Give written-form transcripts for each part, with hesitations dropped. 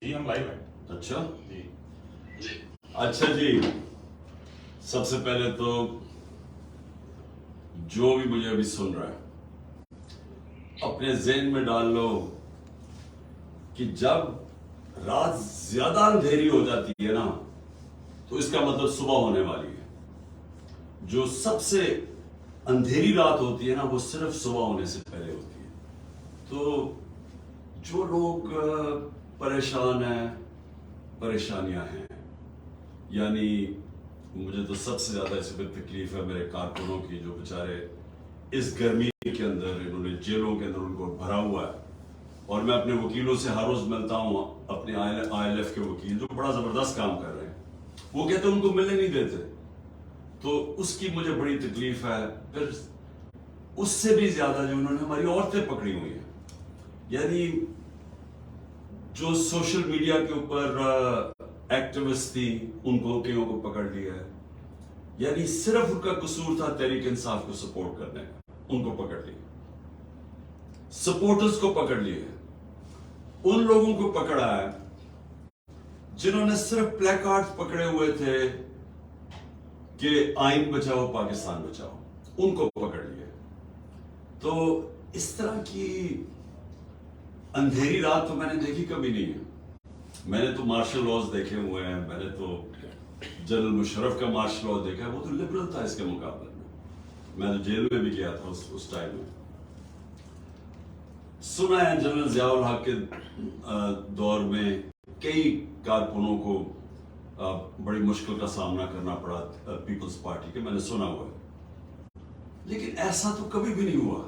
جی ہم لائیو ہیں. اچھا جی اچھا جی، سب سے پہلے تو جو بھی مجھے ابھی سن رہا ہے اپنے ذہن میں ڈال لو کہ جب رات زیادہ اندھیری ہو جاتی ہے نا تو اس کا مطلب صبح ہونے والی ہے. جو سب سے اندھیری رات ہوتی ہے نا وہ صرف صبح ہونے سے پہلے ہوتی ہے. تو جو لوگ پریشان ہیں، پریشانیاں ہیں، یعنی مجھے تو سب سے زیادہ اس وقت تکلیف ہے میرے کارکنوں کی جو بیچارے اس گرمی کے اندر انہوں نے جیلوں کے اندر ان کو بھرا ہوا ہے. اور میں اپنے وکیلوں سے ہر روز ملتا ہوں، اپنے آئی ایل ایف کے وکیل جو بڑا زبردست کام کر رہے ہیں، وہ کہتے ہیں ان کو ملنے نہیں دیتے. تو اس کی مجھے بڑی تکلیف ہے. پھر اس سے بھی زیادہ جو انہوں نے ہماری عورتیں پکڑی ہوئی ہیں، یعنی جو سوشل میڈیا کے اوپر ایکٹیوسٹ تھی ان کو کئیوں کو پکڑ لیا ہے. یعنی صرف ان کا قصور تھا تحریک انصاف کو سپورٹ کرنے کا، ان کو پکڑ لیا. سپورٹرز کو پکڑ لیا ہے. ان لوگوں کو پکڑا ہے جنہوں نے صرف پلے کارڈ پکڑے ہوئے تھے کہ آئین بچاؤ پاکستان بچاؤ، ان کو پکڑ لیا. تو اس طرح کی اندھیری رات تو میں نے دیکھی کبھی نہیں ہے. میں نے تو مارشل لاز دیکھے ہوئے ہیں، میں نے تو جنرل مشرف کا مارشل لا دیکھا ہے، وہ تو لبرل تھا اس کے مقابلے میں. میں تو جیل میں بھی گیا تھا اس ٹائم میں. سنا ہے جنرل ضیاء الحق کے دور میں کئی کارکنوں کو بڑی مشکل کا سامنا کرنا پڑا پیپلز پارٹی کے، میں نے سنا ہوا ہے. لیکن ایسا تو کبھی بھی نہیں ہوا.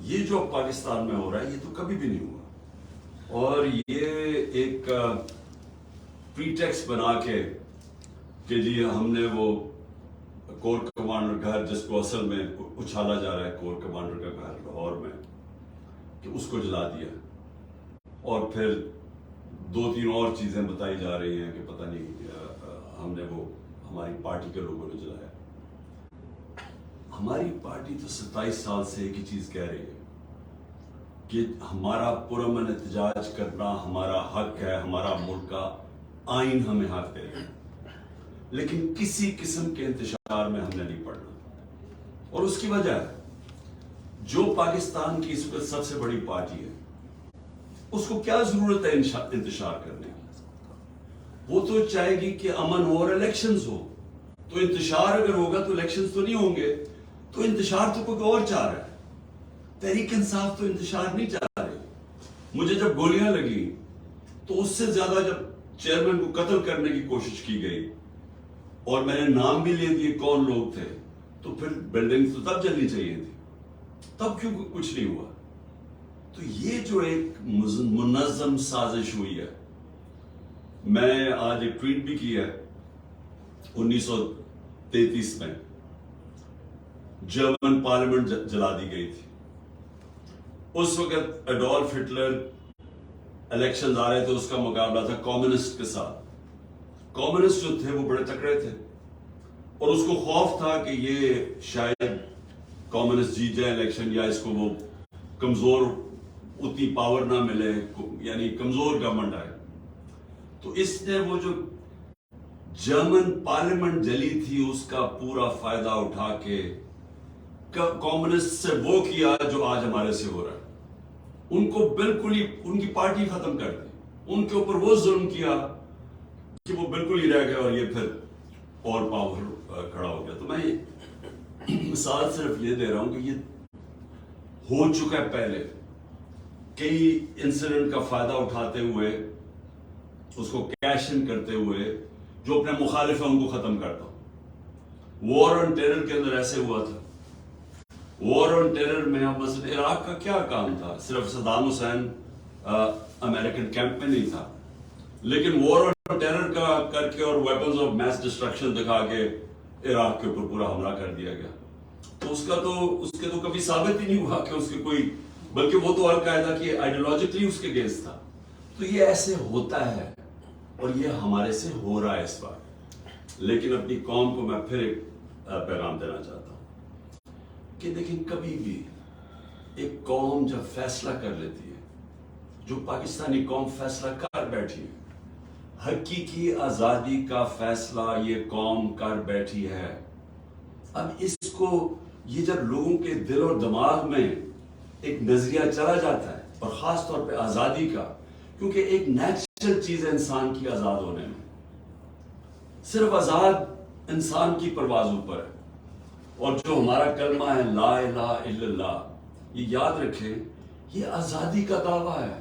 یہ جو پاکستان میں ہو رہا ہے یہ تو کبھی بھی نہیں ہوا. اور یہ ایک پریٹیکسٹ بنا کے کہ جی ہم نے وہ کور کمانڈر گھر جس کو اصل میں اچھالا جا رہا ہے کور کمانڈر کا گھر لاہور میں، کہ اس کو جلا دیا. اور پھر 2-3 اور چیزیں بتائی جا رہی ہیں کہ پتہ نہیں ہم نے وہ ہماری پارٹی کے لوگوں نے جلایا. ہماری پارٹی تو 27 سال سے ایک ہی چیز کہہ رہی ہے کہ ہمارا پرامن احتجاج کرنا ہمارا حق ہے، ہمارا ملک کا آئین ہمیں حق دے رہا ہے. لیکن کسی قسم کے انتشار میں ہم نے نہیں پڑھنا. اور اس کی وجہ ہے جو پاکستان کی اس وقت سب سے بڑی پارٹی ہے اس کو کیا ضرورت ہے انتشار کرنے کی؟ وہ تو چاہے گی کہ امن ہو اور الیکشنز ہو. تو انتشار اگر ہوگا تو الیکشنز تو نہیں ہوں گے. تو انتشار تو کوئی اور چاہ رہا ہے. تحریک انصاف تو انتشار نہیں چاہ رہی. مجھے جب گولیاں لگی تو اس سے زیادہ جب چیئرمین کو قتل کرنے کی کوشش کی گئی اور میں نے نام بھی لے دیے کون لوگ تھے، تو پھر بلڈنگ تو تب جلنی چاہیے تھی. تب کیوں کچھ نہیں ہوا؟ تو یہ جو ایک منظم سازش ہوئی ہے. میں آج ایک ٹویٹ بھی کی ہے. 1933 میں جرمن پارلیمنٹ جلا دی گئی تھی. اس وقت ایڈولف ہٹلر الیکشن آ رہے تھے، اس کا مقابلہ تھا کمیونسٹ کے ساتھ. کمیونسٹ جو تھے وہ بڑے تکڑے تھے اور اس کو خوف تھا کہ یہ شاید کمیونسٹ جیت جائے الیکشن، یا اس کو وہ کمزور اتنی پاور نہ ملے، یعنی کمزور گورنمنٹ آئے. تو اس نے وہ جو جرمن پارلیمنٹ جلی تھی اس کا پورا فائدہ اٹھا کے کمیونسٹ سے وہ کیا جو آج ہمارے سے ہو رہا ہے. ان کو بالکل ہی ان کی پارٹی ختم کر دی. ان کے اوپر وہ ظلم کیا کہ وہ بالکل ہی رہ گئے اور یہ پھر اور پاور کھڑا ہو گیا. تو میں مثال صرف یہ دے رہا ہوں کہ یہ ہو چکا ہے پہلے. کئی انسیڈنٹ کا فائدہ اٹھاتے ہوئے، اس کو کیش ان کرتے ہوئے جو اپنے مخالف ہیں ان کو ختم کرتا ہوں. وار آن ٹیرر کے اندر ایسے ہوا تھا. وار آن ٹیرر میں ہم مثلا عراق کا کیا کام تھا؟ صرف صدام حسین امریکن کیمپ میں نہیں تھا، لیکن وار آن ٹیرر کا کر کے اور ویپنز آف میس ڈسٹرکشن دکھا کے عراق کے اوپر پورا حملہ کر دیا گیا. تو اس کے تو کبھی ثابت ہی نہیں ہوا کہ اس کے کوئی، بلکہ وہ تو القاعدہ کی آئیڈیالوجیکلی اس کے اگینسٹ تھا. تو یہ ایسے ہوتا ہے اور یہ ہمارے سے ہو رہا ہے اس بار. لیکن اپنی قوم کو میں پھر ایک پیغام دینا چاہتا ہوں کہ دیکھیں کبھی بھی ایک قوم جب فیصلہ کر لیتی ہے جو پاکستانی قوم فیصلہ کر بیٹھی ہے. حقیقی آزادی کا فیصلہ یہ قوم کر بیٹھی ہے. اب اس کو یہ جب لوگوں کے دل اور دماغ میں ایک نظریہ چلا جاتا ہے اور خاص طور پہ آزادی کا, کیونکہ ایک نیچرل چیز ہے انسان کی آزاد ہونے میں, صرف آزاد انسان کی پرواز اوپر ہے. اور جو ہمارا کلمہ ہے لا الہ الا اللہ, یہ یاد رکھیں یہ آزادی کا دعویٰ ہے.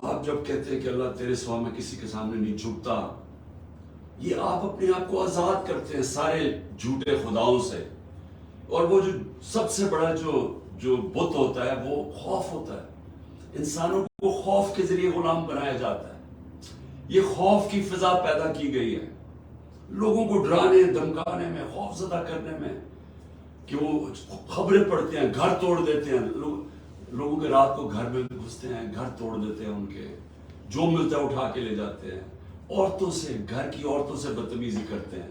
آپ جب کہتے ہیں کہ اللہ تیرے سوا میں کسی کے سامنے نہیں جھکتا, یہ آپ اپنے آپ کو آزاد کرتے ہیں سارے جھوٹے خداؤں سے. اور وہ جو سب سے بڑا جو بت ہوتا ہے وہ خوف ہوتا ہے. انسانوں کو خوف کے ذریعے غلام بنایا جاتا ہے. یہ خوف کی فضا پیدا کی گئی ہے لوگوں کو ڈرانے دھمکانے میں, خوف زدہ کرنے میں, کہ وہ خبریں پڑھتے ہیں, گھر توڑ دیتے ہیں لوگوں کے, رات کو گھر میں گھستے ہیں, گھر توڑ دیتے ہیں ان کے, جو ملتا ہے اٹھا کے لے جاتے ہیں, عورتوں سے, گھر کی عورتوں سے بدتمیزی کرتے ہیں,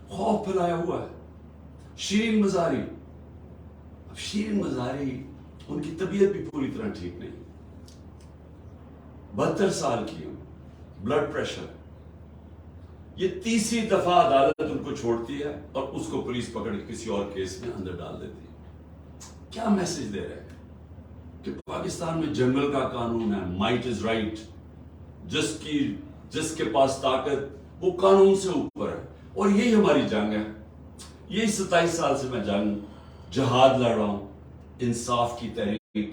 خوف پھیلایا ہوا ہے. شیرین مزاری, اب شیرین مزاری ان کی طبیعت بھی پوری طرح ٹھیک نہیں, 72 سال کی ہوں, بلڈ پریشر, یہ تیسری دفعہ عدالت ان کو چھوڑتی ہے اور اس کو پولیس پکڑ کے کسی اور کیس میں اندر ڈال دیتی ہے. کیا میسج دے رہے ہیں کہ پاکستان میں جنگل کا قانون ہے, مائٹ از رائٹ, جس کے پاس طاقت وہ قانون سے اوپر ہے. اور یہی ہماری جنگ ہے, یہی 27 سال سے میں جہاد لڑ رہا ہوں, انصاف کی تحریک.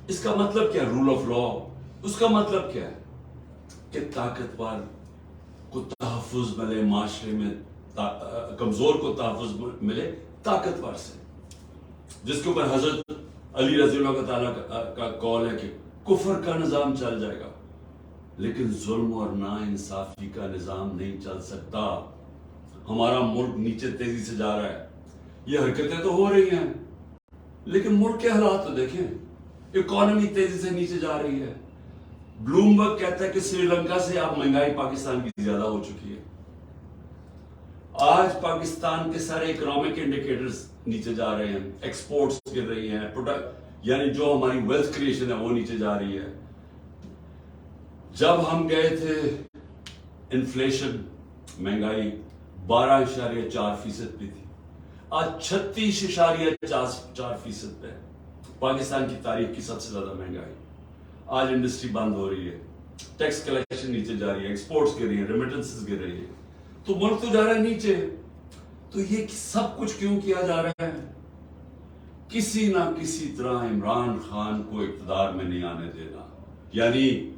اس کا مطلب کیا ہے؟ Role of law. اس کا مطلب کیا ہے کہ طاقتور کو تحفظ ملے معاشرے میں, کمزور کو تحفظ ملے طاقتور سے, جس کے اوپر حضرت علی رضی اللہ تعالیٰ کا قول ہے کہ کفر کا نظام چل جائے گا لیکن ظلم اور نا انصافی کا نظام نہیں چل سکتا. ہمارا ملک نیچے تیزی سے جا رہا ہے, یہ حرکتیں تو ہو رہی ہیں لیکن ملک کے حالات تو دیکھیں, اکانومی تیزی سے نیچے جا رہی ہے. بلومبرگ کہتا ہے کہ سری لنکا سے اب مہنگائی پاکستان کی زیادہ ہو چکی ہے. آج پاکستان کے سارے اکنامک انڈیکیٹرز نیچے جا رہے ہیں, ایکسپورٹس گر رہی ہیں, یعنی جو ہماری ویلتھ کریشن ہے وہ نیچے جا رہی ہے. جب ہم گئے تھے انفلیشن مہنگائی 12.4% پہ تھی, آج 36.4% پہ. پاکستان کی تاریخ کی سب سے زیادہ مہنگائی. آج انڈسٹری بند ہو رہی ہے, ٹیکس کلیکشن نیچے جا رہی ہے, ایکسپورٹس گر رہی ہیں, ریمیٹنسز گر رہی ہے, تو ملک تو جا رہا ہے نیچے. تو یہ سب کچھ کیوں کیا جا رہا ہے؟ کسی نہ کسی طرح عمران خان کو اقتدار میں نہیں آنے دینا. یعنی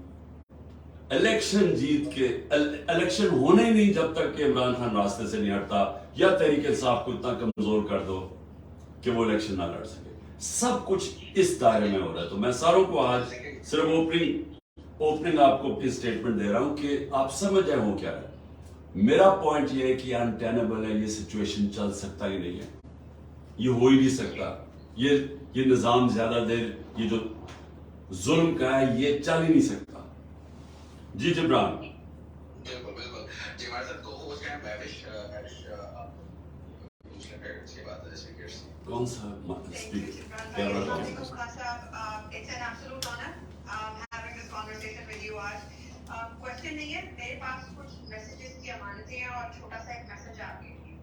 الیکشن جیت کے, الیکشن ہونے ہی نہیں جب تک کہ عمران خان راستے سے نہیں ہٹتا, یا تحریک انصاف کو اتنا کمزور کر دو کہ وہ الیکشن نہ لڑ سکے. سب کچھ اس دائرے میں ہو رہا ہے. تو میں ساروں کو آج صرف اوپننگ آپ کو اپنی سٹیٹمنٹ دے رہا ہوں کہ آپ سمجھ جائیں ہو کیا ہے. میرا پوائنٹ یہ ہے کہ انٹینیبل ہے, یہ سچویشن چل سکتا ہی نہیں ہے, یہ ہو ہی نہیں سکتا. یہ نظام زیادہ دیر, یہ جو ظلم کا ہے یہ چل ہی نہیں سکتا. جی جبران. بالکل بالکل جی ہمارے ساتھ کو اس ٹائم بیوش کی بات ہے اسپیکرز کون سا اسپیکر کیا رہا ہے؟ It's an absolute honor having this conversation with you آج. Question نہیں ہے, میرے پاس کچھ میسیجز کی امانتیں ہیں اور چھوٹا سا ایک میسج آپ کے لیے.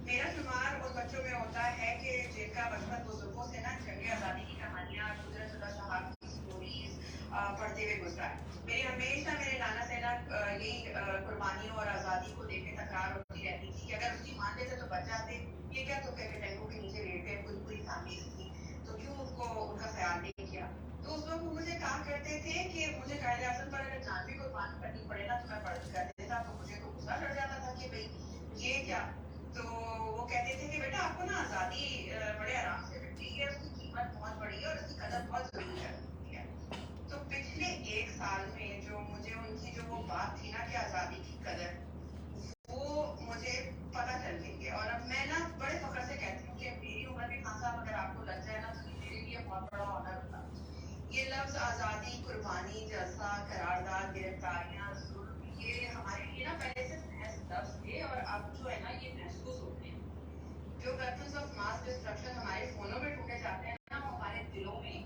میرا شمار ان بچوں میں ہوتا ہے کہ جن کا بچپن بزرگوں سے نا جنگ آزادی کی کہانیاں, قدرت شدہ شہادت کی اسٹوریز پڑھتے ہوئے گزرا ہے. میری ہمیشہ میرے نانا سے نا یہی قربانیوں اور آزادی کو دیکھ کے تکرار ہوتی رہتی تھی کہ اگر اس کی مان لیتے تو بچ جاتے, یہ کیا تو کہ ٹینکوں کے نیچے لیٹے پوری پوری فیملیز تھی, تو کیوں ان کو ان کا خیال نہیں کیا. تو اس وقت وہ مجھے کہا کرتے تھے کہ مجھے قائد اعظم پر اگر جان بھی قربان کرنی پڑے نا تو میں پڑھ کر دیتا. تو مجھے تو غصہ چڑھ جاتا تھا کہ بھائی یہ کیا. تو وہ کہتے تھے کہ بیٹا آپ کو نا آزادی بڑے آرام سے ملتی ہے, اس کی قیمت بہت بڑی ہے اور اس کی قدر بہت ضروری ہے. تو پچھلے 1 سال میں جو مجھے ان کی جو وہ بات تھی نا کہ آزادی کی قدر, وہ مجھے پتہ چل گئی ہے. اور اب میں نا بڑے فخر سے کہتی ہوں کہ میری عمر بھی خان صاحب اگر آپ کو لگ جائے نا تو یہ میرے لیے بہت بڑا آنر ہوتا. یہ لفظ آزادی, قربانی, جلسہ, قرارداد, گرفتاریاں, ظلم, یہ ہمارے لیے نا پہلے سے محض لفظ تھے اور اب جو ہے نا یہ محسوس ہوتے ہیں. جو ویپنز آف ماس ڈسٹرکشن ہمارے فونوں میں ڈھونڈے جاتے ہیں نا, وہ ہمارے دلوں میں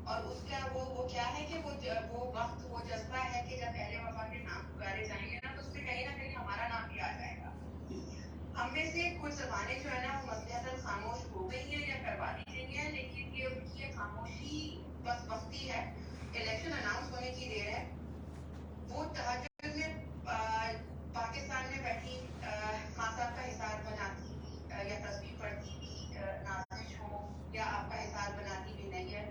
اور اس کا وہ کیا ہے کہ وہ وقت وہ جذبہ ہے کہ جب اہل وفا کے نام پکارے جائیں گے نا تو اس میں کہیں نہ کہیں ہمارا نام بھی آ جائے گا. ہم میں سے کچھ زبانیں جو ہے نا وہ مصلحتاً خاموش ہو گئی ہیں یا کروا دی گئی ہیں, لیکن یہ ان کی خاموشی بس وقتی ہے. الیکشن اناؤنس ہونے کی دیر ہے. وہ تہجد میں پاکستان میں بیٹھی خان صاحب کا حصار بناتی بھی یا تصویر پڑھتی بھی نازش ہو یا آپ کا حصار بناتی بھی نہیں ہے,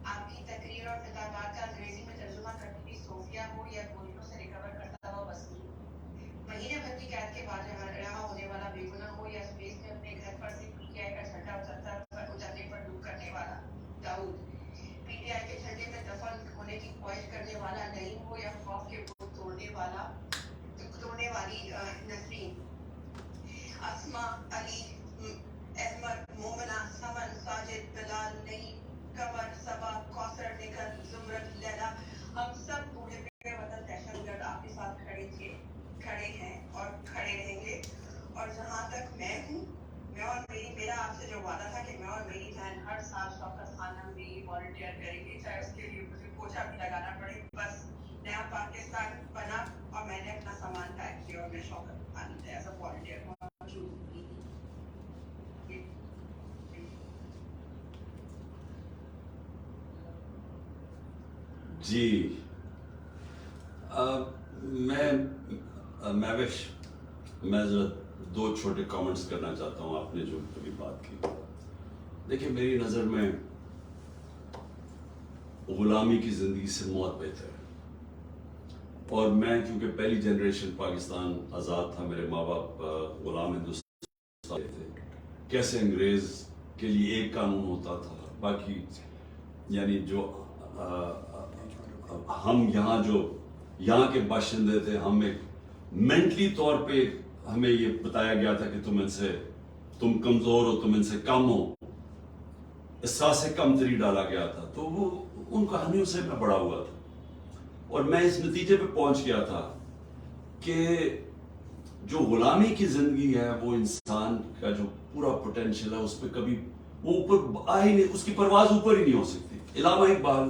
آپ کی تقریر اور خطابات کا انگریزی میں ترجمہ کرتی بھی صوفیہ ہو یا گولیوں سے ریکور کرتا ہوا وسیع, مہینے بھر کی قید کے بعد رہا ہونے والا بے گناہ ہو یا اسپیس میں اپنے گھر پر سے پی ٹی آئی کا جھنڈا اچھالنے پر ڈوب کرنے والا داؤد, پی ٹی آئی کے جھنڈے میں دفن ہونے کی خواہش کرنے والا نعیم ہو یا خوف کے بت توڑنے والی نسرین, اسما, علی, احمد, مومنہ, سمن, ساجد, بلال, نعیم, قمر, صبا, کوثر, نگل, زمرد, لیلا, ہم سب بوڑھے پہ وطن دہشت گرد آپ کے ساتھ کھڑے تھے, کھڑے ہیں اور کھڑے رہیں گے. اور جہاں تک میں ہوں, میں اور میرا آپ سے جو وعدہ تھا کہ میں اور میری بہن ہر سال شوکت خانہ میں والنٹیئر کریں گے, چاہے اس کے لیے مجھے پوچھا بھی لگانا پڑے. بس نیا پاکستان بنا اور میں نے اپنا سامان پیک کیا اور میں شوکت خانہ میں ایز اے والنٹیئر موجود ہوئی. جی میں ذرا دو چھوٹے کامنٹس کرنا چاہتا ہوں آپ نے جو کبھی بات کی. دیکھیں, میری نظر میں غلامی کی زندگی سے موت بہتر ہے. اور میں کیونکہ پہلی جنریشن پاکستان آزاد تھا, میرے ماں باپ غلام ہندوستان تھے, کیسے انگریز کے لیے ایک قانون ہوتا تھا, باقی یعنی جو ہم یہاں کے باشندے تھے, ہم ایک مینٹلی طور پہ ہمیں یہ بتایا گیا تھا کہ تم کمزور ہو, تم ان سے کم ہو, احساس کمتری ڈالا گیا تھا. تو وہ ان کہانیوں سے میں بڑا ہوا تھا اور میں اس نتیجے پہ پہنچ گیا تھا کہ جو غلامی کی زندگی ہے وہ انسان کا جو پورا پوٹینشیل ہے اس پہ کبھی وہ اوپر آ ہی نہیں, اس کی پرواز اوپر ہی نہیں ہو سکتی. علامہ اقبال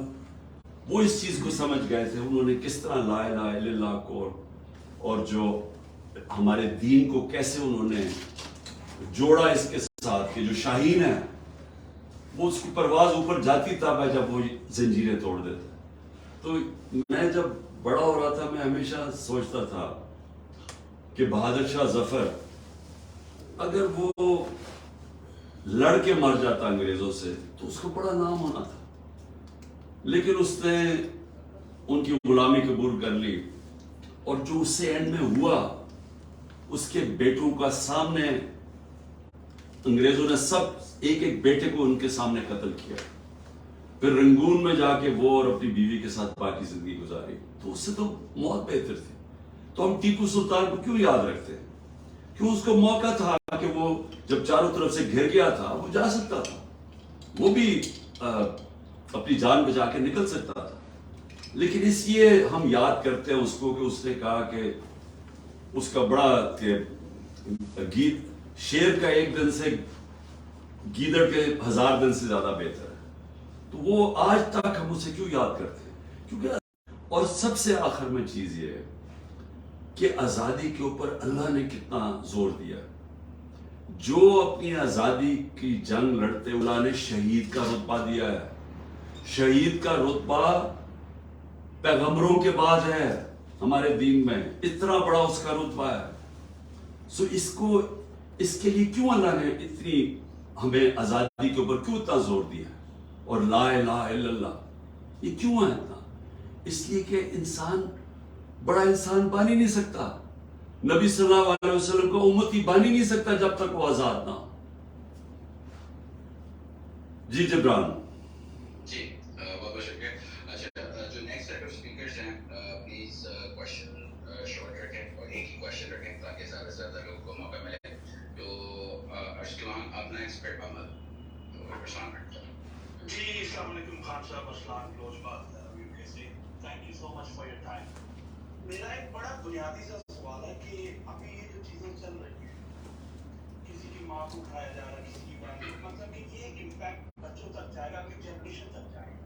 وہ اس چیز کو سمجھ گئے تھے, انہوں نے کس طرح لا الہ الا اللہ کو اور جو ہمارے دین کو کیسے انہوں نے جوڑا اس کے ساتھ کہ جو شاہین ہے وہ اس کی پرواز اوپر جاتی تب ہے جب وہ زنجیریں توڑ دیتا. تو میں جب بڑا ہو رہا تھا میں ہمیشہ سوچتا تھا کہ بہادر شاہ ظفر اگر وہ لڑ کے مر جاتا انگریزوں سے تو اس کو بڑا نام ہونا تھا, لیکن اس نے ان کی غلامی قبول کر لی اور جو اس سے اینڈ میں ہوا, اس کے بیٹوں کا سامنے انگریزوں نے سب ایک ایک بیٹے کو ان کے سامنے قتل کیا, پھر رنگون میں جا کے وہ اور اپنی بیوی کے ساتھ باقی زندگی گزاری. تو اس سے تو موت بہتر تھی. تو ہم ٹیپو سلطان کو کیوں یاد رکھتے ہیں؟ کیوں اس کو موقع تھا کہ وہ جب چاروں طرف سے گھر گیا تھا وہ جا سکتا تھا, وہ بھی اپنی جان بچا کے نکل سکتا تھا, لیکن اس لیے ہم یاد کرتے ہیں اس کو کہ اس نے کہا کہ اس کا بڑا گیت شیر کا ایک دن سے گیدڑ کے 1000 دن سے زیادہ بہتر ہے. تو وہ آج تک ہم اسے کیوں یاد کرتے ہیں؟ کیونکہ اور سب سے آخر میں چیز یہ ہے کہ آزادی کے اوپر اللہ نے کتنا زور دیا. جو اپنی آزادی کی جنگ لڑتے اللہ نے شہید کا رتبہ دیا ہے. شہید کا رتبہ پیغمبروں کے بعد ہے ہمارے دین میں, اتنا بڑا اس کا رتبہ ہے. سو اس کے لیے کیوں اللہ نے اتنی ہمیں آزادی کے اوپر کیوں اتنا زور دیا, اور لا الہ الا اللہ یہ کیوں ہے اتنا؟ اس لیے کہ انسان بڑا انسان بن ہی نہیں سکتا, نبی صلی اللہ علیہ وسلم کو امتی بن ہی نہیں سکتا جب تک وہ آزاد نہ ہو. جی جبران. جی بہت بہت شکریہ. اچھا, جو نیکسٹ سیٹ آف اسپیکرز ہیں پلیز کوشچن شارٹ رکھیں اور ایک ہی کوشچن رکھیں تاکہ زیادہ سے زیادہ لوگوں کو موقع ملے. تو ارسلان آپ نیکسٹ پہ محمد ارسلان رکھتا. جی السلام علیکم خان صاحب, ارسلان کلوز بات یو کے سے. Thank you so much for your time. میرا ایک بڑا بنیادی سا سوال ہے کہ ابھی یہ جو چیزیں چل رہی ہیں, کسی کی ماں کو اٹھایا جا رہا ہے, کسی کی بہن کو, مطلب کہ یہ امپیکٹ بچوں تک جائے گا, اگلی جنریشن تک جائے گا.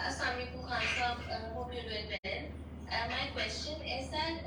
Assalamu alaikum Khan Sahab, hope you're doing well. My question is that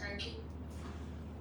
Thank you.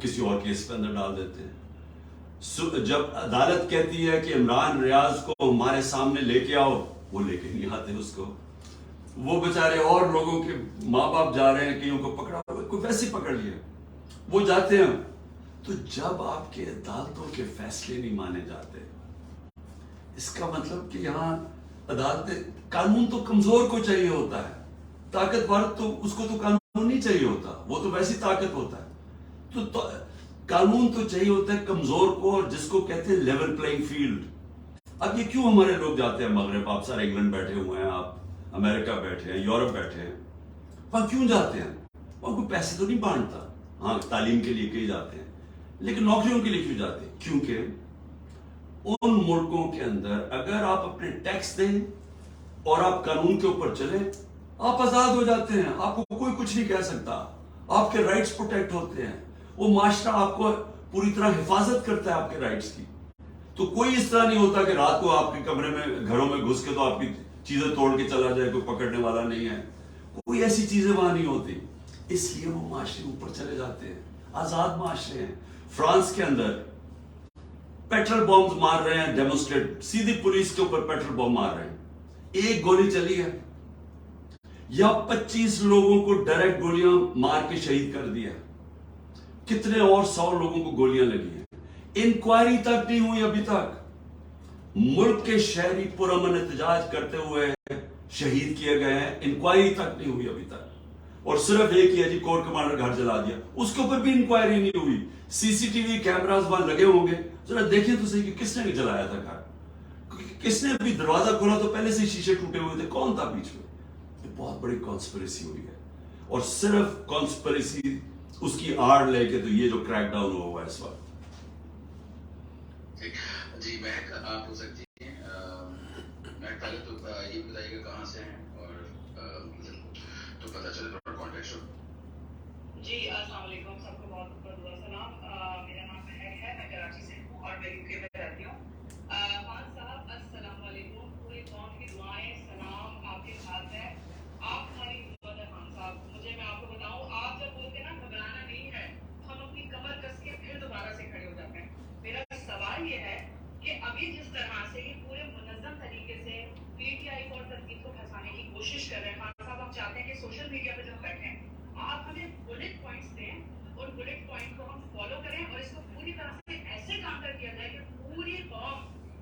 کسی اور کیس پہ اندر ڈال دیتے ہیں. جب عدالت کہتی ہے کہ عمران ریاض کو ہمارے سامنے لے کے آؤ, وہ لے کے نہیں آتے اس کو. وہ بیچارے اور لوگوں کے ماں باپ جا رہے ہیں, کئیوں کو پکڑا, کوئی ویسے پکڑ لیا, وہ جاتے ہیں. تو جب آپ کے عدالتوں کے فیصلے نہیں مانے جاتے, اس کا مطلب کہ یہاں عدالتیں, قانون تو کمزور کو چاہیے ہوتا ہے, طاقتور تو اس کو تو قانون نہیں چاہیے ہوتا, وہ تو ویسی طاقت ہوتا ہے. تو قانون تو چاہیے ہوتا ہے کمزور کو, اور جس کو کہتے ہیں لیول پلئنگ فیلڈ. اب یہ کیوں ہمارے لوگ جاتے ہیں مغرب, آپ سارے انگلینڈ بیٹھے ہوئے ہیں, آپ امریکہ بیٹھے ہیں, یورپ بیٹھے ہیں, وہاں کیوں جاتے ہیں؟ وہاں کوئی پیسے تو نہیں بانٹتا, ہاں تعلیم کے لیے کہیں جاتے ہیں, لیکن نوکریوں کے لیے کیوں جاتے ہیں؟ کیونکہ ان ملکوں کے اندر اگر آپ اپنے ٹیکس دیں اور آپ قانون کے اوپر چلیں, آپ آزاد ہو جاتے ہیں, آپ کو کوئی کچھ نہیں کہہ سکتا, آپ کے رائٹس پروٹیکٹ ہوتے ہیں, وہ معاشرہ آپ کو پوری طرح حفاظت کرتا ہے آپ کے رائٹس کی. تو کوئی اس طرح نہیں ہوتا کہ رات کو آپ کے کمرے میں, گھروں میں گھس کے تو آپ کی چیزیں توڑ کے چلا جائے, کوئی پکڑنے والا نہیں ہے, کوئی ایسی چیزیں وہاں نہیں ہوتی. اس لیے وہ معاشرے اوپر چلے جاتے ہیں, آزاد معاشرے ہیں. فرانس کے اندر پیٹرول بمز مار رہے ہیں ڈیمونسٹریٹ, سیدھی پولیس کے اوپر پیٹرول بم مار رہے ہیں, ایک گولی چلی ہے, یا 25 لوگوں کو ڈائریکٹ گولیاں مار کے شہید کر دیا, کتنے اور 100 لوگوں کو گولیاں لگی ہیں, انکوائری تک نہیں ہوئی ابھی تک. ملک کے شہری پرامن احتجاج کرتے ہوئے شہید کیے گئے ہیں, انکوائری تک نہیں ہوئی ابھی تک. اور صرف ایک ہی ہے جی, کورٹ کمانڈر گھر جلا دیا, اس کے اوپر بھی انکوائری نہیں ہوئی. سی سی ٹی وی کیمراز وہاں لگے ہوں گے, ذرا دیکھیں تو صحیح کہ کس نے جلایا تھا گھر, کس نے ابھی دروازہ کھولا تو پہلے سے شیشے ٹوٹے ہوئے تھے, کون تھا بیچ میں؟ یہ بہت بڑی کانسپریسی ہوئی ہے, اور صرف کانسپریسی اس کی آڑ لے کے تو یہ جو کریک ڈاؤن ہوا ہے اس وقت. جی مہک آپ ہو سکتی ہیں, مہک پہلے تو یہ بتائیے گا کہاں سے ہیں, اور تو پتہ چلے تھوڑا کانٹیکٹ ہو. جی السلام علیکم, سب کو بہت بہت سلام. میرا نام مہک ہے, میں کراچی سے ہوں اور میں یو کے میں رہتی ہوں. خان صاحب السلام علیکم, پوری قوم کی دعائیں سلام آپ کے ساتھ ہے, آپ ہماری حکومت ہے. خان صاحب مجھے, میں آپ کو بتاؤں, آپ جب بولتے ہیں نا گھبرانا نہیں ہے, ہم اپنی کمر کس کے پھر دوبارہ سے کھڑے ہو جاتے ہیں. میرا سوال یہ ہے کہ ابھی جس طرح سے یہ پورے منظم طریقے سے پی ٹی آئی کو اور تنقید کو پھنسانے کی کوشش کر رہے ہیں, خان صاحب ہم چاہتے ہیں کہ سوشل میڈیا پہ جب بیٹھیں آپ ہمیں بلٹ پوائنٹس دیں, اور بلٹ پوائنٹ کو ہم فالو کریں, اور اس کو پوری طرح سے ایسے کاؤنٹر کیا جائے کہ پوری قوم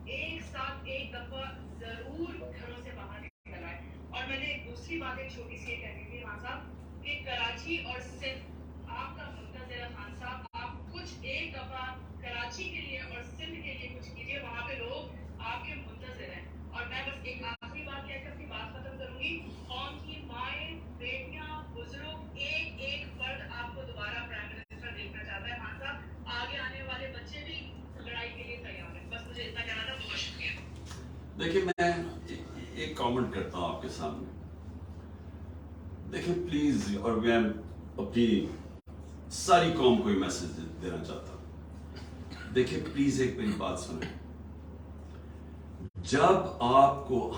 ایک ساتھ ایک دفعہ ضرور گھروں سے باہر نکل آئے. اور میں نے ایک دوسری بات ایک چھوٹی سی یہ کہنی تھی خان صاحب, کہ کراچی اور سندھ آپ کا منتظر ہے. خان صاحب آپ کچھ ایک دفعہ کراچی کے لیے اور سندھ کے لیے کچھ کیجیے, وہاں پہ لوگ آپ کے منتظر ہیں. اور میں بس ایک آخری بات کہہ کے اپنی بات ختم کروں گی, قوم کی مائیں, بیٹیاں, بزرگ, ایک ایک فرد آپ کو دوبارہ پرائم منسٹر دیکھنا چاہتا ہے. خان صاحب آگے آنے والے بچے بھی لڑائی کے لیے تیار ہیں. بس مجھے اتنا کہنا تھا, بہت شکریہ. دیکھیں میں ایک کامنٹ کرتا ہوں آپ کے سامنے. دیکھیں پلیز, اور میں اپنی ساری قوم کو یہ میسج دینا چاہتا ہوں, دیکھیں پلیز ایک میری بات سنیں. جب آپ کو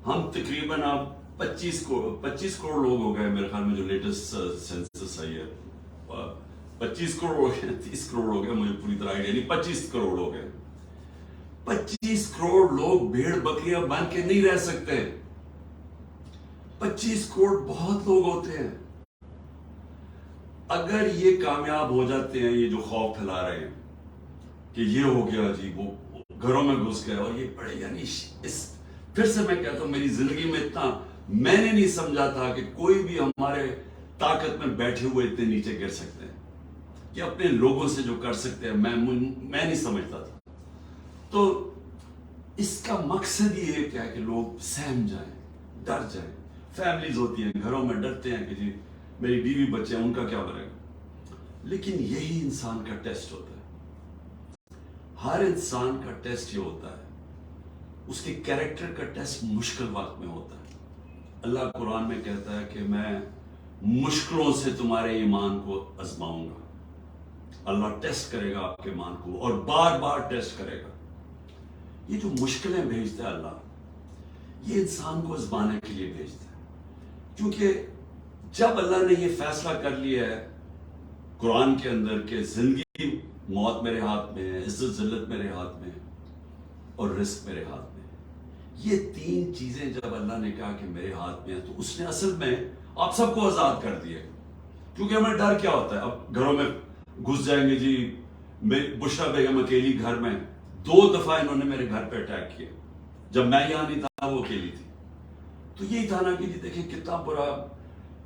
ہم تقریباً آپ 25 کروڑ لوگ ہو گئے میرے خیال میں, جو لیٹسٹ سینسس آئی ہے 25 کروڑ ہو گئے, 30 کروڑ ہو گئے, مجھے پوری طرح آئیڈیا نہیں, 25 کروڑ ہو گئے. 25 کروڑ لوگ بھیڑ بکریاں بن کے نہیں رہ سکتے. 25 کروڑ بہت لوگ ہوتے ہیں. اگر یہ کامیاب ہو جاتے ہیں, یہ جو خوف پھیلا رہے ہیں کہ یہ ہو گیا جی, وہ گھروں میں گھس گئے, اور یہ بڑے, یعنی پھر سے میں کہتا ہوں, میری زندگی میں اتنا میں نے نہیں سمجھا تھا کہ کوئی بھی ہمارے طاقت میں بیٹھے ہوئے اتنے نیچے گر سکتے ہیں, کہ اپنے لوگوں سے جو کر سکتے ہیں, میں نہیں سمجھتا تھا. تو اس کا مقصد یہ کیا ہے کہ لوگ سہم جائیں, ڈر جائیں. فیملیز ہوتی ہیں, گھروں میں ڈرتے ہیں کہ جی میری بیوی بچے ہیں, ان کا کیا بنے گا. لیکن یہی انسان کا ٹیسٹ ہوتا ہے. ہر انسان کا ٹیسٹ یہ ہوتا ہے, اس کے کیریکٹر کا ٹیسٹ مشکل وقت میں ہوتا ہے. اللہ قرآن میں کہتا ہے کہ میں مشکلوں سے تمہارے ایمان کو آزماؤں گا. اللہ ٹیسٹ کرے گا آپ کے ایمان کو, اور بار بار ٹیسٹ کرے گا. یہ جو مشکلیں بھیجتا ہے اللہ, یہ انسان کو آزمانے کے لیے بھیجتا ہے. کیونکہ جب اللہ نے یہ فیصلہ کر لیا ہے قرآن کے اندر کہ زندگی موت میرے ہاتھ میں ہے, عزت ذلت میرے ہاتھ میں ہے, اور رزق میرے ہاتھ میں ہے. یہ تین چیزیں جب اللہ نے کہا کہ میرے ہاتھ میں ہے, تو اس نے اصل میں آپ سب کو آزاد کر دیا. کیونکہ ہمیں ڈر کیا ہوتا ہے, اب گھروں میں گھس جائیں گے جی. بشرا بیگم اکیلی گھر میں 2 دفعہ انہوں نے میرے گھر پہ اٹیک کیا, جب میں یہاں نہیں تھا وہ اکیلی تھی. تو یہی تھا نا کہ جی دیکھیں کتنا برا,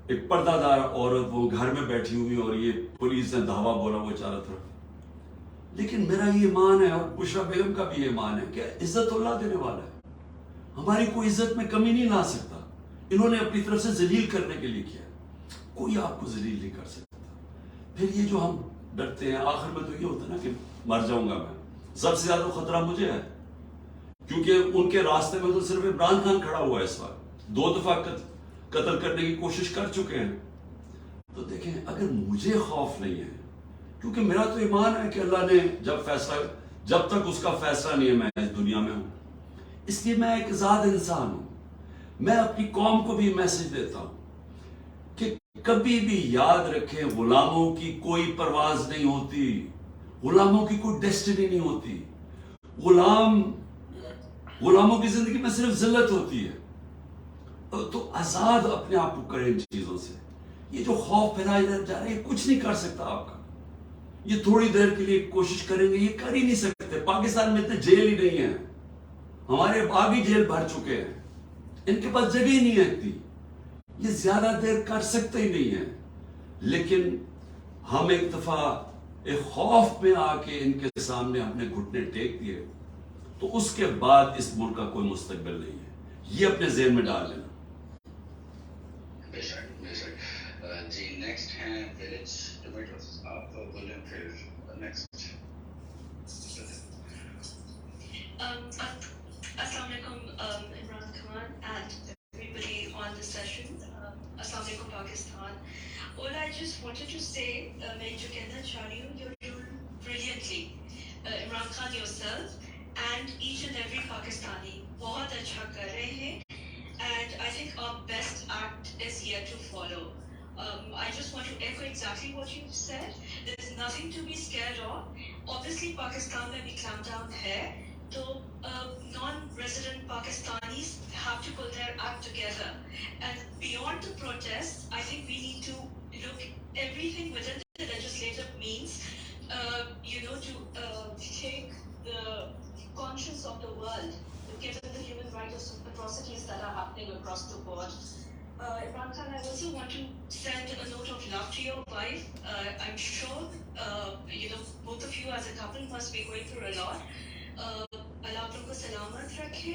ایک پردہ دار عورت وہ گھر میں بیٹھی ہوئی, اور یہ پولیس نے دھاوا بولا وہ چارہ طرف. لیکن میرا یہ ایمان ہے, اور بشرا بیگم کا بھی یہ ایمان ہے کہ عزت اللہ دینے والا ہے, ہماری کوئی عزت میں کمی نہیں لا سکتا. انہوں نے اپنی طرف سے ذلیل کرنے کے لیے کیا, کوئی آپ کو ذلیل نہیں کر سکتا. پھر یہ جو ہم ڈرتے ہیں, آخر میں تو یہ ہوتا ہے نا کہ مر جاؤں گا میں. سب سے زیادہ خطرہ مجھے ہے, کیونکہ ان کے راستے میں تو صرف عمران خان کھڑا ہوا ہے اس وقت. 2 دفعہ قتل کرنے کی کوشش کر چکے ہیں. تو دیکھیں اگر مجھے خوف نہیں ہے, کیونکہ میرا تو ایمان ہے کہ اللہ نے جب فیصلہ, جب تک اس کا فیصلہ نہیں ہے میں اس دنیا میں ہوں. اس لیے میں ایک آزاد انسان ہوں. میں اپنی قوم کو بھی میسج دیتا ہوں کہ کبھی بھی یاد رکھیں, غلاموں کی کوئی پرواز نہیں ہوتی, غلاموں کی کوئی ڈیسٹینی نہیں ہوتی. غلاموں کی زندگی میں صرف ذلت ہوتی ہے. تو آزاد اپنے آپ کو کریں ان چیزوں سے. یہ جو خوف پھیلائے جا رہے ہیں, کچھ نہیں کر سکتا آپ کا. یہ تھوڑی دیر کے لیے کوشش کریں گے, یہ کر ہی نہیں سکتے. پاکستان میں اتنے جیل ہی نہیں ہیں, ہمارے آگے جیل بھر چکے ہیں, ان کے پاس جگہ ہی نہیں ہے اتنی. یہ زیادہ دیر کر سکتے ہی نہیں ہیں. لیکن ہم ایک دفعہ ایک خوف میں آ کے ان کے سامنے اپنے گھٹنے ٹیک دیے, تو اس کے بعد اس ملک کا کوئی مستقبل نہیں ہے. یہ اپنے ذہن میں ڈال لینا. بے شک بے شک. جی نیکسٹ ہیں ولیج ٹومیٹوز, آپ بولیں پھر next. Assalamu alaikum, Imran Khan and everybody on the session. Assalamu alaikum, Pakistan. All I just wanted to say, main jo kehna cha rahi hu, you're doing brilliantly. Imran Khan yourself and each and every Pakistani bahut acha kar rahe hain, and I think our best act is yet to follow. I just want to echo exactly what you said. There's nothing to be scared of. Obviously, Pakistan mein bhi clampdown hai. So non-resident Pakistanis have to pull their act together. And beyond the protests, I think we need to look everything within the legislative means, to take the conscience of the world, given the human rights atrocities that are happening across the board. Imran Khan, I also want to send a note of love to your wife. I'm sure, both of you as a couple must be going through a lot. Allah آپ لوگ کو سلامت رکھے.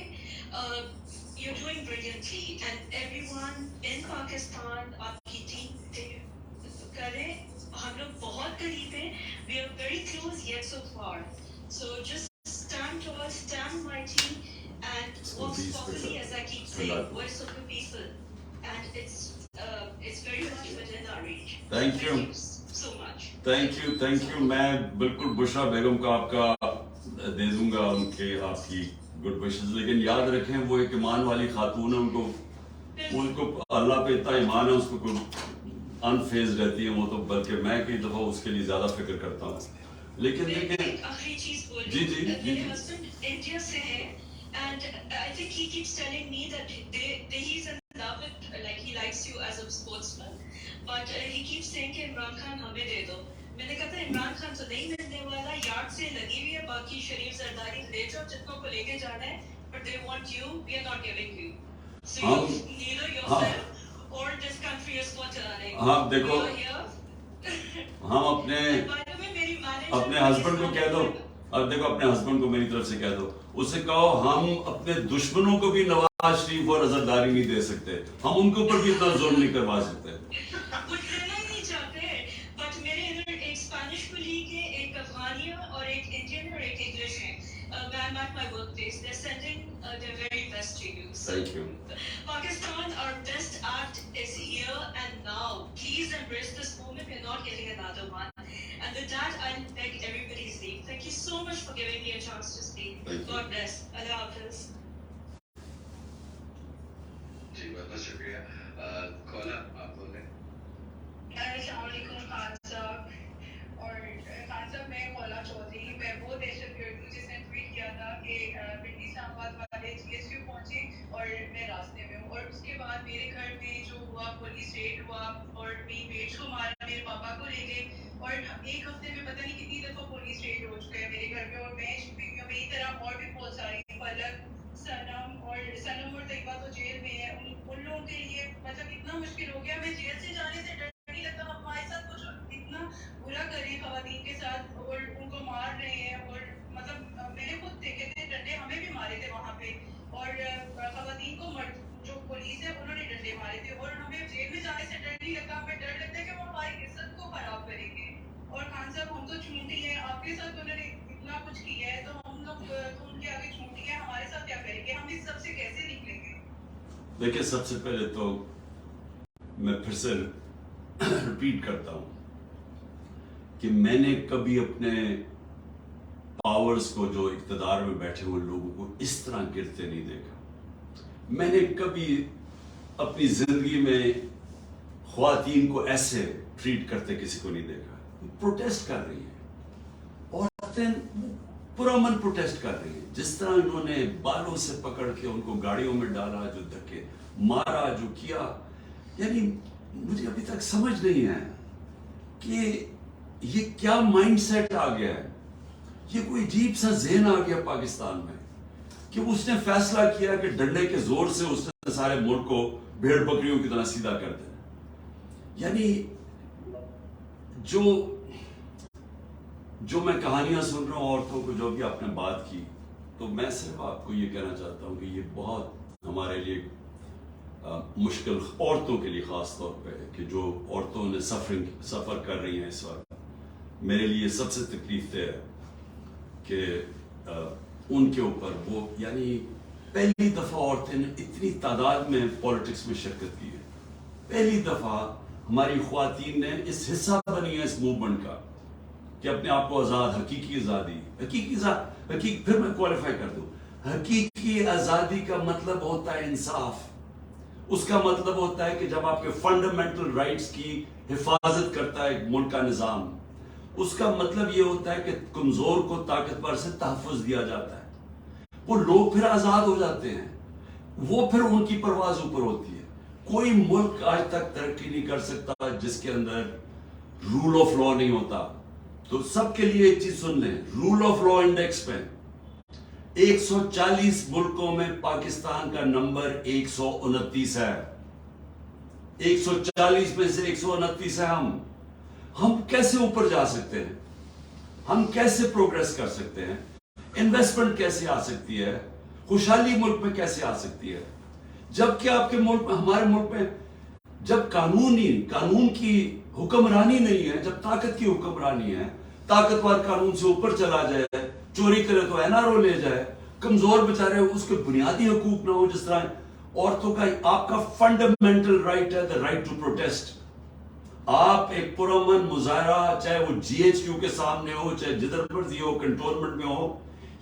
You're doing brilliantly and everyone in Pakistan آپ کی team کرے. ہم لوگ بہت قریب ہیں. We are very close yet so far. So just stand tall, stand mighty and walk softly, as I keep saying, voice of the people. And it's very much within our reach. Thank you so much. Thank you. میں بالکل بشرا بیگم کا آپ کا دے دوں گا ان کے آپ کی good wishes. لیکن یاد رکھیں وہ ایک ایمان والی خاتون ہے, ان کو اللہ پہ اتنا ایمان ہے, اس کو کوئی انفیز رہتی ہے وہ تو, بلکہ میں کئی دفعہ اس کے لیے زیادہ فکر کرتا ہوں. لیکن دیکھیں آخری چیز بولوں, جی میرے ہسبینڈ انڈیا سے ہیں and I think he keeps telling me that he's in love with, like he likes you as a sportsman, but he keeps saying کہ عمران خان ہمیں دے دو. میں نے کہا تھا عمران خان تو نہیں ملنے والا, یارڈ سے لگی ہوئی ہے, باقی شریف زرداری لے جاؤ جتنوں کو لے کے جانا ہے, but they want you, we are not giving you. So you neither yourself or this country is for turning. ہاں دیکھو, ہم اپنے ہسبینڈ کو کہہ دو, اب دیکھو اپنے ہسبینڈ کو میری طرف سے کہہ دو, اس سے کہو ہم اپنے دشمنوں کو بھی نواز شریف اور عزرداری نہیں دے سکتے, ہم ان کے اوپر بھی اتنا ظلم نہیں کروا سکتے. I'm at my workplace. They're sending their very best to you. So, Thank you. Pakistan, our best act is here and now. Please embrace this moment. We're not getting another one. And with that, I'll beg everybody's leave. Thank you so much for giving me a chance to speak. God bless. Allah Hafiz. جی بہت بہت شکریہ. کھولا آپ بولیں. السلام علیکم خان صاحب. اور خان صاحب میں خولا چودھری میں وہ دہشت گرد ہوں جس نے ٹویٹ کیا تھا کہ پنڈی اسلام آباد والے GSU پہنچے اور میں راستے میں ہوں. اور اس کے بعد میرے گھر میں جو ہوا پولیس ریڈ ہوا اور میری بیٹس کو مارا, میرے پاپا کو لے گئے اور ایک ہفتے میں پتہ نہیں کتنی دفعہ پولیس ریڈ ہو چکا ہے میرے گھر میں. اور میں میری طرح اور بھی بہت ساری پلک, سنم اور طیبہ تو جیل میں ہے. ان لوگوں کے لیے مطلب اتنا مشکل ہو گیا, میں جیل سے جانے سے ڈر نہیں لگتا. ہمارے ساتھ کچھ اتنا برا کر رہے ہیں خواتین کے ساتھ اور ان کو مار رہے ہیں. اور مطلب میں نے خود دیکھے تھے ڈنڈے, ہمیں بھی مارے تھے وہاں پہ. اور خواتین کو جو پولیس ہے انہوں نے ڈنڈے مارے تھے. اور ہمیں جیل میں جانے سے ڈر نہیں لگتا, ہمیں ڈر لگتا ہے کہ وہ ہماری عزت کو خراب کریں گے. اور خان صاحب ہم تو چونٹی ہیں, آپ کے ساتھ انہوں نے اتنا کچھ کیا ہے تو ہم لوگ تو ان کے آگے چونٹی ہیں, ہمارے ساتھ کیا کریں گے, ہم اس سب سے کیسے نکلیں گے؟ دیکھیں, سب سے پہلے تو میں پھر سے ریپیٹ کرتا ہوں کہ میں نے کبھی اپنے پاورز کو, جو اقتدار میں بیٹھے ہوئے لوگوں کو اس طرح گرتے نہیں دیکھا. میں نے کبھی اپنی زندگی میں خواتین کو ایسے ٹریٹ کرتے کسی کو نہیں دیکھا. پروٹیسٹ کر رہی ہیں عورتیں, پرامن پروٹیسٹ کر رہی ہیں. جس طرح انہوں نے بالوں سے پکڑ کے ان کو گاڑیوں میں ڈالا, جو دھکے مارا, جو کیا, یعنی مجھے ابھی تک سمجھ نہیں ہے کہ یہ کیا مائنڈ سیٹ آ گیا ہے. یہ کوئی عجیب سا ذہن آ گیا پاکستان میں کہ اس نے فیصلہ کیا کہ ڈنڈے کے زور سے اس نے سارے ملک کو بھیڑ بکریوں کی طرح سیدھا کر دینا. یعنی جو میں کہانیاں سن رہا ہوں عورتوں کو, جو بھی آپ نے بات کی, تو میں صرف آپ کو یہ کہنا چاہتا ہوں کہ یہ بہت ہمارے لیے مشکل, عورتوں کے لیے خاص طور پہ, کہ جو عورتوں نے سفر کر رہی ہیں اس وقت. میرے لیے سب سے تکلیف دہ ہے کہ ان کے اوپر وہ, یعنی پہلی دفعہ عورتیں نے اتنی تعداد میں پولیٹکس میں شرکت کی ہے. پہلی دفعہ ہماری خواتین نے اس حصہ بنی ہے اس موومنٹ کا کہ اپنے آپ کو آزاد, حقیقی آزادی, پھر میں کوالیفائی کر دوں, حقیقی آزادی کا مطلب ہوتا ہے انصاف. اس کا مطلب ہوتا ہے کہ جب آپ کے فنڈامنٹل رائٹس کی حفاظت کرتا ہے ایک ملک کا نظام. اس کا مطلب یہ ہوتا ہے کہ کمزور کو طاقتور سے تحفظ دیا جاتا ہے. وہ لوگ پھر آزاد ہو جاتے ہیں, وہ پھر ان کی پرواز اوپر ہوتی ہے. کوئی ملک آج تک ترقی نہیں کر سکتا جس کے اندر رول آف لا نہیں ہوتا. تو سب کے لیے ایک چیز سن لیں, رول آف لا انڈیکس پہ 140 ملکوں میں پاکستان کا نمبر 129 ہے. 140 میں سے 129 ہے. ہم کیسے اوپر جا سکتے ہیں, ہم کیسے پروگریس کر سکتے ہیں, انویسٹمنٹ کیسے آ سکتی ہے, خوشحالی ملک میں کیسے آ سکتی ہے, جبکہ آپ کے ملک میں, ہمارے ملک میں جب قانون کی حکمرانی نہیں ہے, جب طاقت کی حکمرانی ہے, طاقتور قانون سے اوپر چلا جائے, چوری کرے تو NRO لے جائے, کمزور بچارے اس کے بنیادی حقوق نہ ہو, جس طرح عورتوں کا, آپ کا فنڈامنٹل رائٹ ہے, the right to protest. آپ ایک پرامن مظاہرہ, چاہے وہ GHQ کے سامنے ہو, چاہے جدھر مرضی ہو, کنٹونمنٹ میں ہو,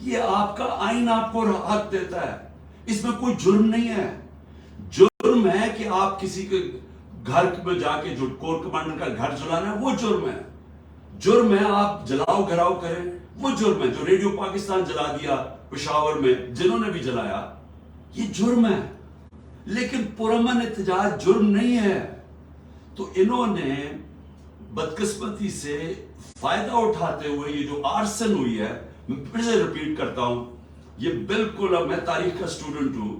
یہ آپ کا آئین آپ کو حق دیتا ہے. اس میں کوئی جرم نہیں ہے. جرم ہے کہ آپ کسی کے گھر میں جا کے, جو کور کمانڈر کا گھر جلانا ہے وہ جرم ہے. جرم ہے آپ جلاؤ گھراؤ کریں, وہ جرم ہے. جو ریڈیو پاکستان جلا دیا پشاور میں, جنہوں نے بھی جلایا, یہ جرم ہے. لیکن پرامن احتجاج جرم نہیں ہے. تو انہوں نے بدقسمتی سے فائدہ اٹھاتے ہوئے یہ جو آرسن ہوئی ہے, میں پھر سے ریپیٹ کرتا ہوں, یہ بالکل, میں تاریخ کا اسٹوڈنٹ ہوں.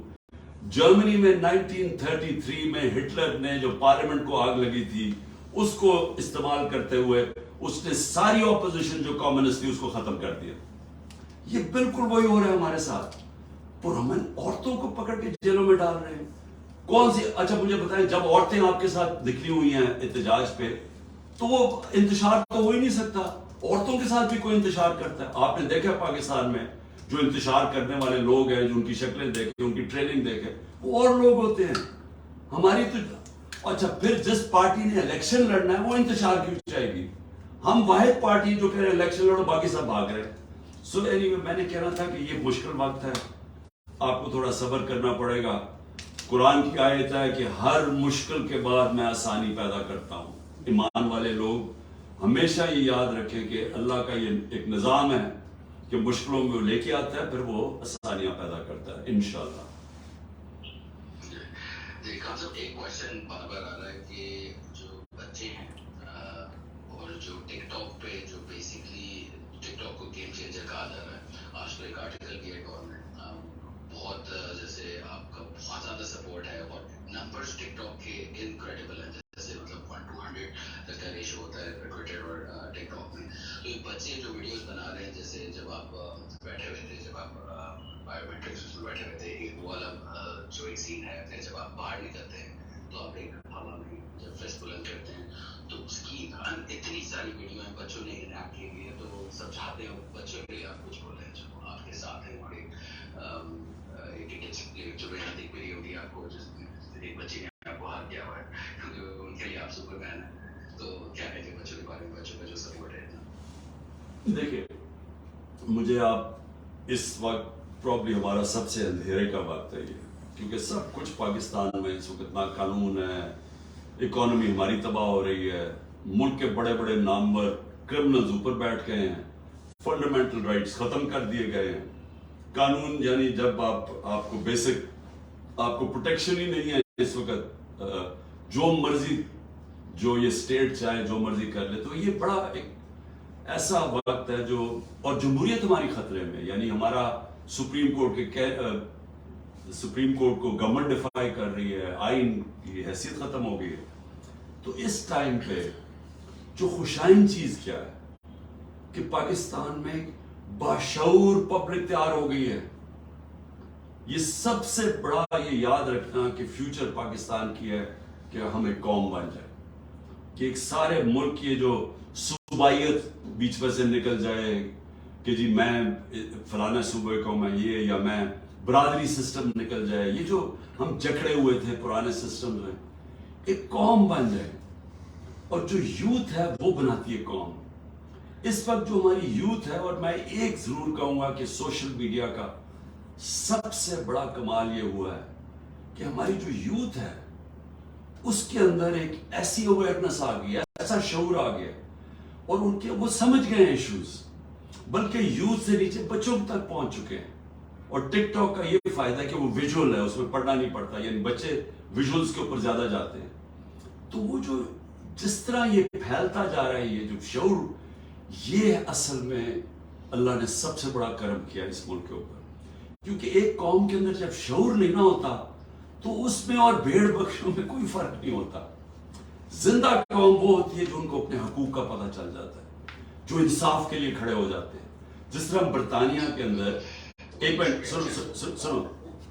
جرمنی میں 1933 میں ہٹلر نے جو پارلیمنٹ کو آگ لگی تھی, اس کو استعمال کرتے ہوئے اس نے ساری اپوزیشن جو کمیونسٹ تھی اس کو ختم کر دیا. یہ بالکل وہی ہو رہا ہے ہمارے ساتھ. پرامن عورتوں کو پکڑ کے جیلوں میں ڈال رہے ہیں. کون سی, اچھا مجھے بتائیں, جب عورتیں آپ کے ساتھ نکلی ہوئی ہیں احتجاج پہ, تو وہ انتشار تو ہو ہی نہیں سکتا. عورتوں کے ساتھ بھی کوئی انتشار کرتا ہے. آپ نے دیکھا پاکستان میں جو انتشار کرنے والے لوگ ہیں, جو ان کی شکلیں دیکھیں, ان کی ٹریننگ دیکھیں, وہ اور لوگ ہوتے ہیں. ہماری تو, اچھا پھر جس پارٹی نے الیکشن لڑنا ہے وہ انتشار کیوں چاہے گی؟ ہم واحد پارٹی جو کہہ رہے ہیں الیکشن لڑو, باقی سب بھاگ رہے ہیں. سو اینیوے, میں نے کہنا تھا کہ یہ مشکل وقت ہے, آپ کو تھوڑا صبر کرنا پڑے گا. قرآن کی آیت ہے کہ ہر مشکل کے بعد میں آسانی پیدا کرتا ہوں. ایمان والے لوگ ہمیشہ یہ یاد رکھیں کہ اللہ کا یہ ایک نظام ہے کہ مشکلوں میں وہ لے کے آتا ہے، پھر وہ آسانیاں پیدا کرتا ہے انشاءاللہ۔ جی خان صاحب، ایک کوشچن بار بار آ رہا ہے کہ جو بچے ہیں اور جو ٹک ٹاک پہ جو بیسکلی ٹک ٹاک کو گیم چینجر کہا جا رہا ہے، آج تو ایک آرٹیکل بھی ہے گورنمنٹ بہت جیسے آپ کا بہت زیادہ سپورٹ ہے اور نمبرز ٹک ٹاک کے انکریڈیبل ہیں، جیسے مطلب 1 to 100 تک کا ریشو ہوتا ہے ٹویٹر اور ٹک ٹاک میں۔ تو یہ بچے جو ویڈیوز بنا رہے ہیں، جیسے جب آپ بیٹھے ہوئے تھے، جب آپ بایو میٹرکس میں بیٹھے ہوئے تھے، ایک وہ والا جو ایک سین ہے، پھر جب آپ باہر نکلتے ہیں تو آپ ایک ہوا میں جب فیس بلند کرتے ہیں تو اس کی اتنی ساری ویڈیو ہیں بچوں نے انیکٹ کی ہوئی ہے، تو سب چاہتے ہیں بچوں کے لیے آپ کچھ بولیں جو آپ کے ساتھ ہیں، اور ایک جو دیکھ ملی ہوگی آپ کو، جس میں ایک بچے نے آپ کو ہاتھ کیا ہوا ہے، کیونکہ ان کے لیے آپ سپر مین ہیں، تو کیا کہیں گے بچوں کے بارے میں، بچوں کا جو سپورٹ ہے؟ دیکھیں، مجھے آپ اس وقت پرابلی ہمارا سب سے اندھیرے کا وقت ہے یہ، کیونکہ سب کچھ پاکستان میں اس وقت نہ قانون ہے، اکانومی ہماری تباہ ہو رہی ہے، ملک کے بڑے بڑے نامور کرمنلز اوپر بیٹھ گئے ہیں، فنڈامنٹل رائٹس ختم کر دیے گئے ہیں، قانون یعنی جب آپ کو بیسک آپ کو پروٹیکشن ہی نہیں ہے اس وقت، جو مرضی جو یہ اسٹیٹ چاہے جو مرضی کر لے، تو یہ بڑا ایک ایسا وقت ہے جو، اور جمہوریت ہماری خطرے میں، یعنی ہمارا سپریم کورٹ کو گورنمنٹ ڈیفائی کر رہی ہے، آئین کی حیثیت ختم ہو گئی ہے۔ تو اس ٹائم پہ جو خوشائن چیز کیا ہے کہ پاکستان میں باشعور پبلک تیار ہو گئی ہے۔ یہ سب سے بڑا یہ یاد رکھنا کہ فیوچر پاکستان کی ہے کہ ہم ایک قوم بن جائے، کہ ایک سارے ملک کی جو صوبائیت بیچ میں سے نکل جائے کہ جی میں فلانا صوبے کا میں یہ، یا میں برادری سسٹم نکل جائے، یہ جو ہم جکڑے ہوئے تھے پرانے سسٹم میں، ایک قوم بن جائے۔ اور جو یوتھ ہے وہ بناتی ہے قوم۔ اس وقت جو ہماری یوتھ ہے، اور میں ایک ضرور کہوں گا کہ سوشل میڈیا کا سب سے بڑا کمال یہ ہوا ہے کہ ہماری جو یوتھ ہے اس کے اندر ایک ایسی اویئرنس آ گئی ہے، ایسا شعور آ گیا، اور ان کے وہ سمجھ گئے ہیں ایشوز، بلکہ یوتھ سے نیچے بچوں تک پہنچ چکے ہیں۔ اور ٹک ٹاک کا یہ فائدہ ہے کہ وہ ویژول ہے، اس میں پڑھنا نہیں پڑتا، یعنی بچے ویژولز کے اوپر زیادہ جاتے ہیں۔ تو وہ جو جس طرح یہ پھیلتا جا رہا ہے، یہ جو شعور، یہ اصل میں اللہ نے سب سے بڑا کرم کیا اس ملک کے اوپر، کیونکہ ایک قوم کے اندر جب شعور نہیں نہ ہوتا تو اس میں اور بھیڑ بکریوں میں کوئی فرق نہیں ہوتا۔ زندہ قوم وہ ہوتی ہے جو ان کو اپنے حقوق کا پتہ چل جاتا ہے، جو انصاف کے لیے کھڑے ہو جاتے ہیں۔ جس طرح برطانیہ کے اندر، ایک منٹ سنو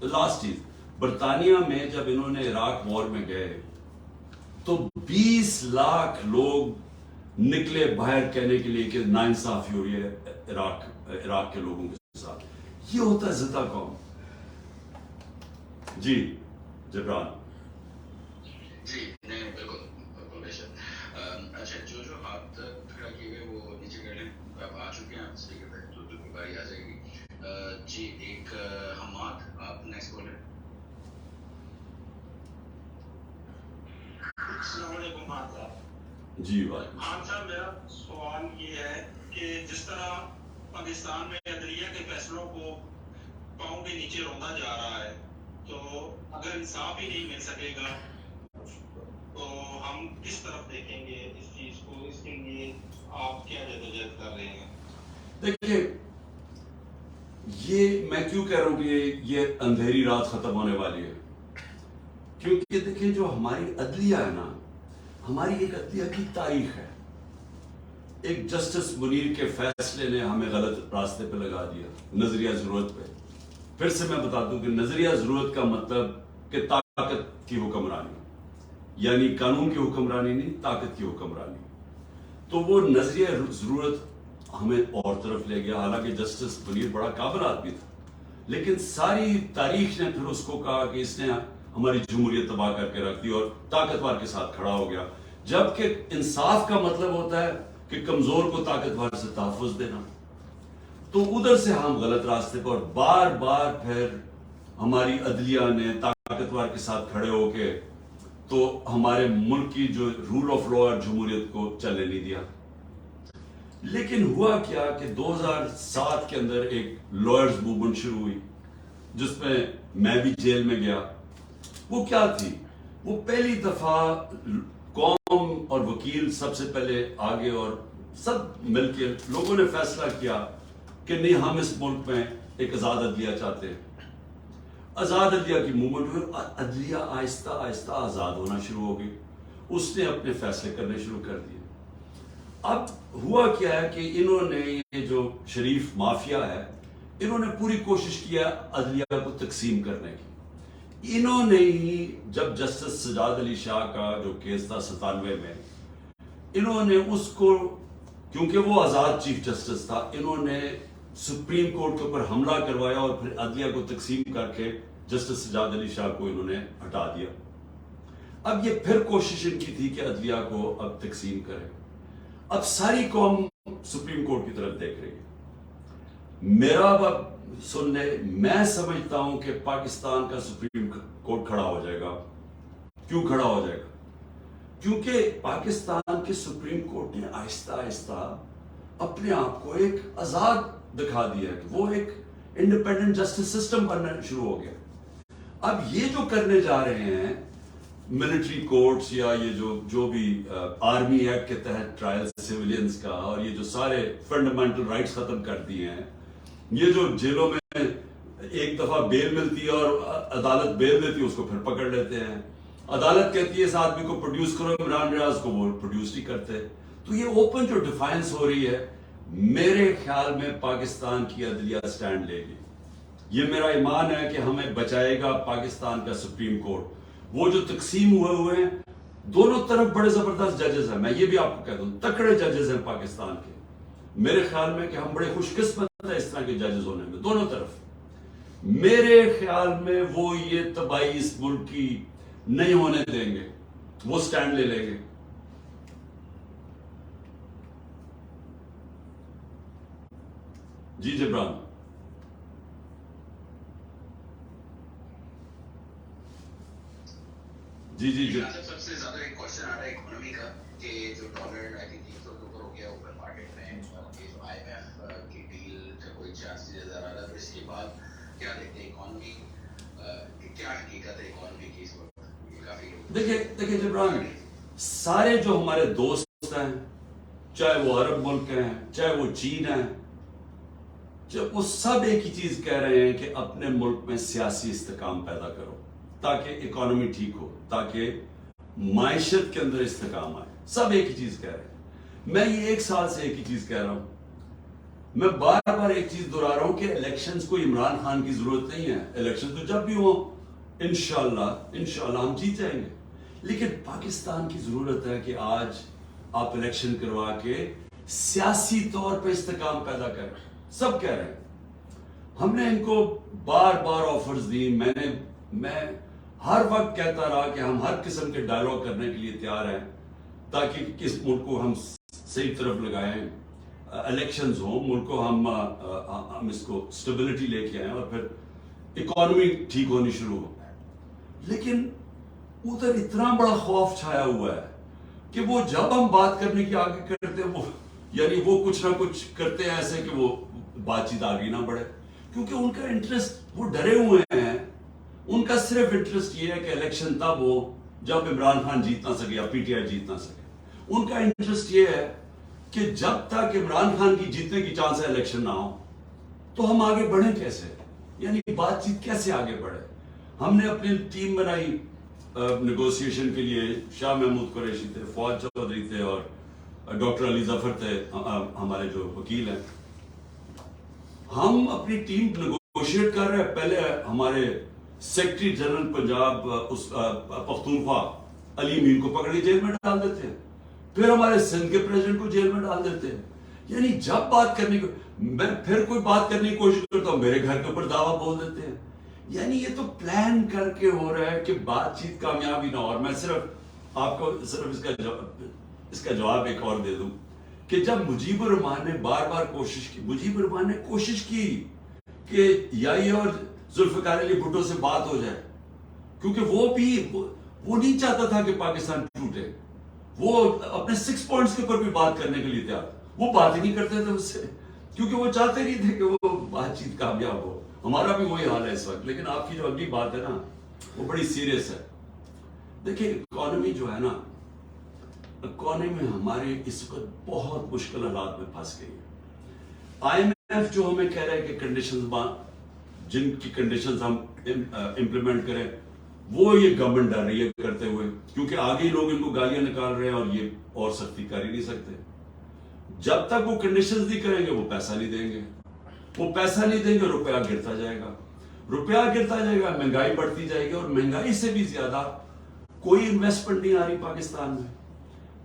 لاسٹ چیز، برطانیہ میں جب انہوں نے عراق وار میں گئے تو 20 لاکھ لوگ نکلے باہر کہنے کے لیے کہ ناانصافی ہو رہی ہے عراق کے لوگوں کے ساتھ۔ یہ ہوتا ہے زندہ قوم۔ جی جبران۔ جی نہیں، بالکل بے شک۔ اچھا، جو ہاتھ کھڑا کیے ہوئے وہ نیچے کر لیں، آپ آ چکے ہیں، آپ اسپیکر پہ تو کی باری آ جائے گی۔ جی ایک حماد، آپ نیکسٹ بولیں۔ السلام علیکم خان صاحب۔ جی وعلیکم خان صاحب، میرا سوال یہ ہے کہ جس طرح پاکستان میں عدلیہ کے فیصلوں کو پاؤں کے نیچے روندا جا رہا ہے، تو اگر انصاف ہی نہیں مل سکے گا تو ہم کس طرف دیکھیں گے اس چیز کو؟ اس کے لیے آپ کیا جدوجہد کر رہے ہیں؟ دیکھیے، یہ میں کیوں کہہ رہا ہوں کہ یہ اندھیری رات ختم ہونے والی ہے، کیونکہ دیکھیں جو ہماری عدلیہ ہے نا، ہماری ایک عدلیہ کی تاریخ ہے۔ ایک جسٹس منیر کے فیصلے نے ہمیں غلط راستے پہ لگا دیا، نظریہ ضرورت پہ۔ پھر سے میں بتا دوں کہ نظریہ ضرورت کا مطلب کہ طاقت کی حکمرانی، یعنی قانون کی حکمرانی نہیں، طاقت کی حکمرانی۔ تو وہ نظریہ ضرورت ہمیں اور طرف لے گیا، حالانکہ جسٹس منیر بڑا قابل آدمی تھا، لیکن ساری تاریخ نے پھر اس کو کہا کہ اس نے ہماری جمہوریت تباہ کر کے رکھ دی اور طاقتور کے ساتھ کھڑا ہو گیا، جبکہ انصاف کا مطلب ہوتا ہے کہ کمزور کو طاقتور سے تحفظ دینا۔ تو ادھر سے ہم غلط راستے پر، بار بار پھر ہماری عدلیہ نے طاقتور کے ساتھ کھڑے ہو کے تو ہمارے ملک کی جو رول آف لا اور جمہوریت کو چلنے نہیں دیا۔ لیکن ہوا کیا کہ 2007 کے اندر ایک لائرز موومنٹ شروع ہوئی جس میں بھی جیل میں گیا. وہ کیا تھی؟ وہ پہلی دفعہ قوم اور وکیل سب سے پہلے آگے اور سب مل کے لوگوں نے فیصلہ کیا کہ نہیں، ہم اس ملک میں ایک آزاد عدلیہ چاہتے ہیں. آزاد عدلیہ کی موومنٹ ہوئی، عدلیہ آہستہ آہستہ آزاد ہونا شروع ہو گئی. اس نے اپنے فیصلے کرنے شروع کر دیے. اب ہوا کیا ہے کہ انہوں نے یہ جو شریف مافیا ہے، انہوں نے پوری کوشش کیا عدلیہ کو تقسیم کرنے کی. انہوں نے ہی جب جسٹس سجاد علی شاہ کا جو کیس تھا 97 میں، انہوں نے اس کو، کیونکہ وہ آزاد چیف جسٹس تھا، انہوں نے سپریم کورٹ کے اوپر حملہ کروایا اور پھر عدلیہ کو تقسیم کر کے جسٹس سجاد علی شاہ کو انہوں نے ہٹا دیا. اب یہ پھر کوشش ان کی تھی کہ عدلیہ کو اب تقسیم کرے. اب ساری قوم سپریم کورٹ کی طرف دیکھ رہی ہے. میرا اب سن لے، میں سمجھتا ہوں کہ پاکستان کا سپریم کورٹ کھڑا ہو جائے گا. کیوں کھڑا ہو جائے گا؟ کیونکہ پاکستان کے سپریم کورٹ نے آہستہ آہستہ اپنے آپ کو ایک آزاد دکھا دیا ہے کہ وہ ایک انڈیپینڈنٹ جسٹس سسٹم بننا شروع ہو گیا. اب یہ جو کرنے جا رہے ہیں ملٹری کورٹس یا یہ جو بھی آرمی ایکٹ کے تحت ٹرائل سیولینز کا، اور یہ جو سارے فنڈامنٹل رائٹس ختم کر دیے ہیں، یہ جو جیلوں میں ایک دفعہ بیل ملتی ہے اور عدالت بیل دیتی ہے، اس کو پھر پکڑ لیتے ہیں. عدالت کہتی ہے اس آدمی کو پروڈیوس کرو، عمران ریاض کو وہ پروڈیوس نہیں کرتے. تو یہ اوپن جو ڈیفائنس ہو رہی ہے، میرے خیال میں پاکستان کی عدلیہ سٹینڈ لے گی. یہ میرا ایمان ہے کہ ہمیں بچائے گا پاکستان کا سپریم کورٹ. وہ جو تقسیم ہوئے ہیں، دونوں طرف بڑے زبردست ججز ہیں. میں یہ بھی آپ کو کہہ دوں، تکڑے ججز ہیں پاکستان کے. میرے خیال میں کہ ہم بڑے خوش قسمت ہیں اس طرح کے ججز ہونے میں دونوں طرف. میرے خیال میں وہ یہ تباہی اس ملک کی نہیں ہونے دیں گے، وہ سٹینڈ لے لیں گے. جی جبران. جی جی جی. سب سے زیادہ ایک کوشچن آ رہا ہے اکانومی کا کہ جو ڈالر آئی تھنک 300 کے اوپر ہو گیا اوپن مارکیٹ میں، یہ جو آئی ایم ایف کی ڈیل کا کوئی چانس نظر آ رہا ہے. اس کے بعد کیا دیکھتے ہیں اکانومی، کیا حقیقت ہے اکانومی کی اس وقت؟ یہ کافی دیکھیں جبران، سارے جو ہمارے دوست ہیں، چاہے وہ عرب ملک ہیں، چاہے وہ چین ہیں، وہ سب ایک ہی چیز کہہ رہے ہیں کہ اپنے ملک میں سیاسی استحکام پیدا کرو تاکہ اکانومی ٹھیک ہو، تاکہ معیشت کے اندر استحکام آئے. سب ایک ہی چیز کہہ رہے ہیں. میں یہ 1 سال سے ایک ہی چیز کہہ رہا ہوں. میں بار بار ایک چیز دہرا رہا ہوں کہ الیکشنز کو عمران خان کی ضرورت نہیں ہے. الیکشن تو جب بھی ہوں انشاءاللہ ہم جیت جائیں گے. لیکن پاکستان کی ضرورت ہے کہ آج آپ الیکشن کروا کے سیاسی طور پہ استحکام پیدا کریں. سب کہہ رہے ہیں. ہم نے ان کو بار بار آفرز دی. میں ہر وقت کہتا رہا کہ ہم ہر قسم کے ڈائلاگ کرنے کے لیے تیار ہیں تاکہ اس ملک کو ہم صحیح طرف لگائیں. الیکشنز ہوں، ملک کو ہم اس کو سٹیبلٹی لے کے آئیں اور پھر اکانومی ٹھیک ہونی شروع ہو. لیکن ادھر اتنا بڑا خوف چھایا ہوا ہے کہ وہ جب ہم بات کرنے کی آگے کرتے ہیں، وہ کچھ نہ کچھ کرتے ہیں ایسے کہ وہ بات چیت آگے نہ بڑھے. کیونکہ ان کا انٹرسٹ، وہ ڈرے ہوئے ہیں. ان کا صرف انٹرسٹ یہ ہے کہ الیکشن تب ہو جب عمران خان جیت نہ سکے یا پی ٹی آئی جیت نہ سکے. ان کا انٹرسٹ یہ ہے کہ جب تک عمران خان کی جیتنے کی چانس ہے الیکشن نہ ہو تو ہم آگے بڑھیں کیسے، یعنی بات چیت کیسے آگے بڑھے. ہم نے اپنی ٹیم بنائی نیگوسیشن کے لیے. شاہ محمود قریشی تھے، فواد چودھری تھے اور ڈاکٹر علی ظفر تھے ہمارے جو وکیل ہیں. ہم اپنی ٹیم نیگوشیٹ کر رہے ہیں. پہلے ہمارے سیکرٹری جنرل پنجاب پختونخوا علی امین کو پکڑ کے جیل میں ڈال دیتے ہیں، پھر ہمارے سندھ کے پریزیڈنٹ کو جیل میں ڈال دیتے ہیں. یعنی جب بات کرنے کو، میں پھر کوئی بات کرنے کی کوشش کرتا ہوں، میرے گھر کے اوپر دعویٰ بول دیتے ہیں. یعنی یہ تو پلان کر کے ہو رہا ہے کہ بات چیت کامیابی نہ ہو. اور میں صرف آپ کو اس کا جواب ایک اور دے دوں کہ جب مجیب الرحمان نے بار بار مجیب الرحمان نے کوشش کی کہ یائی اور ذوالفقار علی بھٹو سے بات ہو جائے، کیونکہ وہ نہیں چاہتا تھا کہ پاکستان ٹوٹے. وہ اپنے 6 پوائنٹس کے اوپر بھی بات کرنے کے لیے تیار. وہ بات ہی نہیں کرتے تھے اس سے، کیونکہ وہ چاہتے نہیں تھے کہ وہ بات چیت کامیاب ہو. ہمارا بھی وہی حال ہے اس وقت. لیکن آپ کی جو اگلی بات ہے نا وہ بڑی سیریس ہے. دیکھیں اکانومی جو ہے نا، اکانومی ہماری اس وقت بہت مشکل حالات میں پھنس گئی ہے. آئی ایم ایف جو ہمیں کہہ رہے ہیں کہ کنڈیشنز جن کی کنڈیشنز ہم امپلیمنٹ کریں، وہ یہ گورنمنٹ ڈر رہی ہے کرتے ہوئے، کیونکہ آگے لوگ ان کو گالیاں نکال رہے ہیں اور یہ اور سختی کر ہی نہیں سکتے. جب تک وہ کنڈیشنز نہیں کریں گے وہ پیسہ نہیں دیں گے. وہ پیسہ نہیں دیں گے، روپیہ گرتا جائے گا، روپیہ گرتا جائے گا، مہنگائی بڑھتی جائے گی. اور مہنگائی سے بھی زیادہ کوئی انویسٹمنٹ نہیں آ رہی پاکستان میں.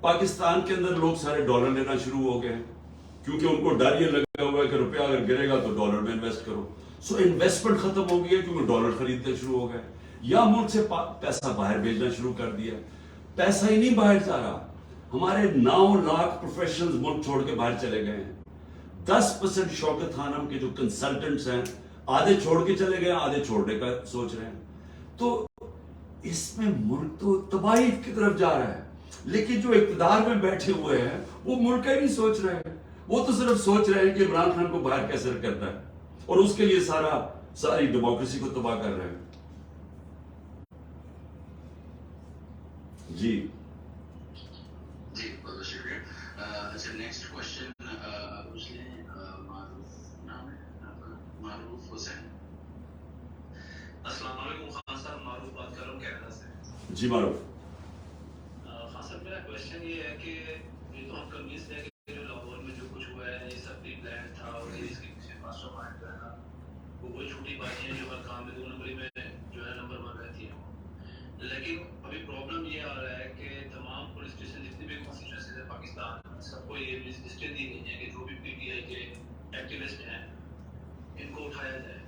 پاکستان کے اندر لوگ سارے ڈالر لینا شروع ہو گئے ہیں، کیونکہ ان کو ڈر یہ لگا ہوا ہے کہ روپیہ اگر گرے گا تو ڈالر میں انویسٹ کرو. سو انویسٹمنٹ ختم ہو گئی ہے کیونکہ ڈالر خریدنے شروع ہو گئے، یا ملک سے پیسہ باہر بھیجنا شروع کر دیا. پیسہ ہی نہیں باہر جا رہا. ہمارے 9 لاکھ پروفیشنلز ملک چھوڑ کے باہر چلے گئے ہیں. 10% شوکت خانم کے جو کنسلٹنٹس ہیں آدھے چھوڑ کے چلے گئے، آدھے چھوڑنے کا سوچ رہے ہیں. تو اس میں ملک تو تباہی کی طرف جا رہا ہے. لیکن جو اقتدار میں بیٹھے ہوئے ہیں وہ ملک کا ہی نہیں سوچ رہے ہیں. وہ تو صرف سوچ رہے ہیں کہ عمران خان کو باہر کیسے کرنا ہے، اور اس کے لیے ساری ڈیموکریسی کو تباہ کر رہے ہیں. جی جی بہت شکریہ. اچھا نیکسٹ کوشچن پوچھ لیں. معروف حسین. السلام علیکم خان صاحب، معروف بات کر رہا ہوں کینیڈا سے. جی معروف. خان صاحب میرا کوشچن یہ ہے کہ یہ تو ہم کنوینس ہیں کہ جو لاہور میں جو کچھ ہوا ہے یہ سب پری پلان تھا، اور اس کے پیچھے ماسٹر مائنڈ جو ہے نا وہ کوئی چھوٹی باتیں ہیں جو ہر کام میں 2 نمبری میں جو ہے نمبر 1 رہتی ہیں. لیکن ابھی پرابلم یہ آ رہا ہے کہ تمام پولیس اسٹیشن جتنی بھی کانسٹیٹوئنسیز ہیں پاکستان میں سب کو یہ لسٹیں دی گئی ہیں کہ جو بھی پی ٹی آئی کے ایکٹیوسٹ ہیں ان کو اٹھایا جائے.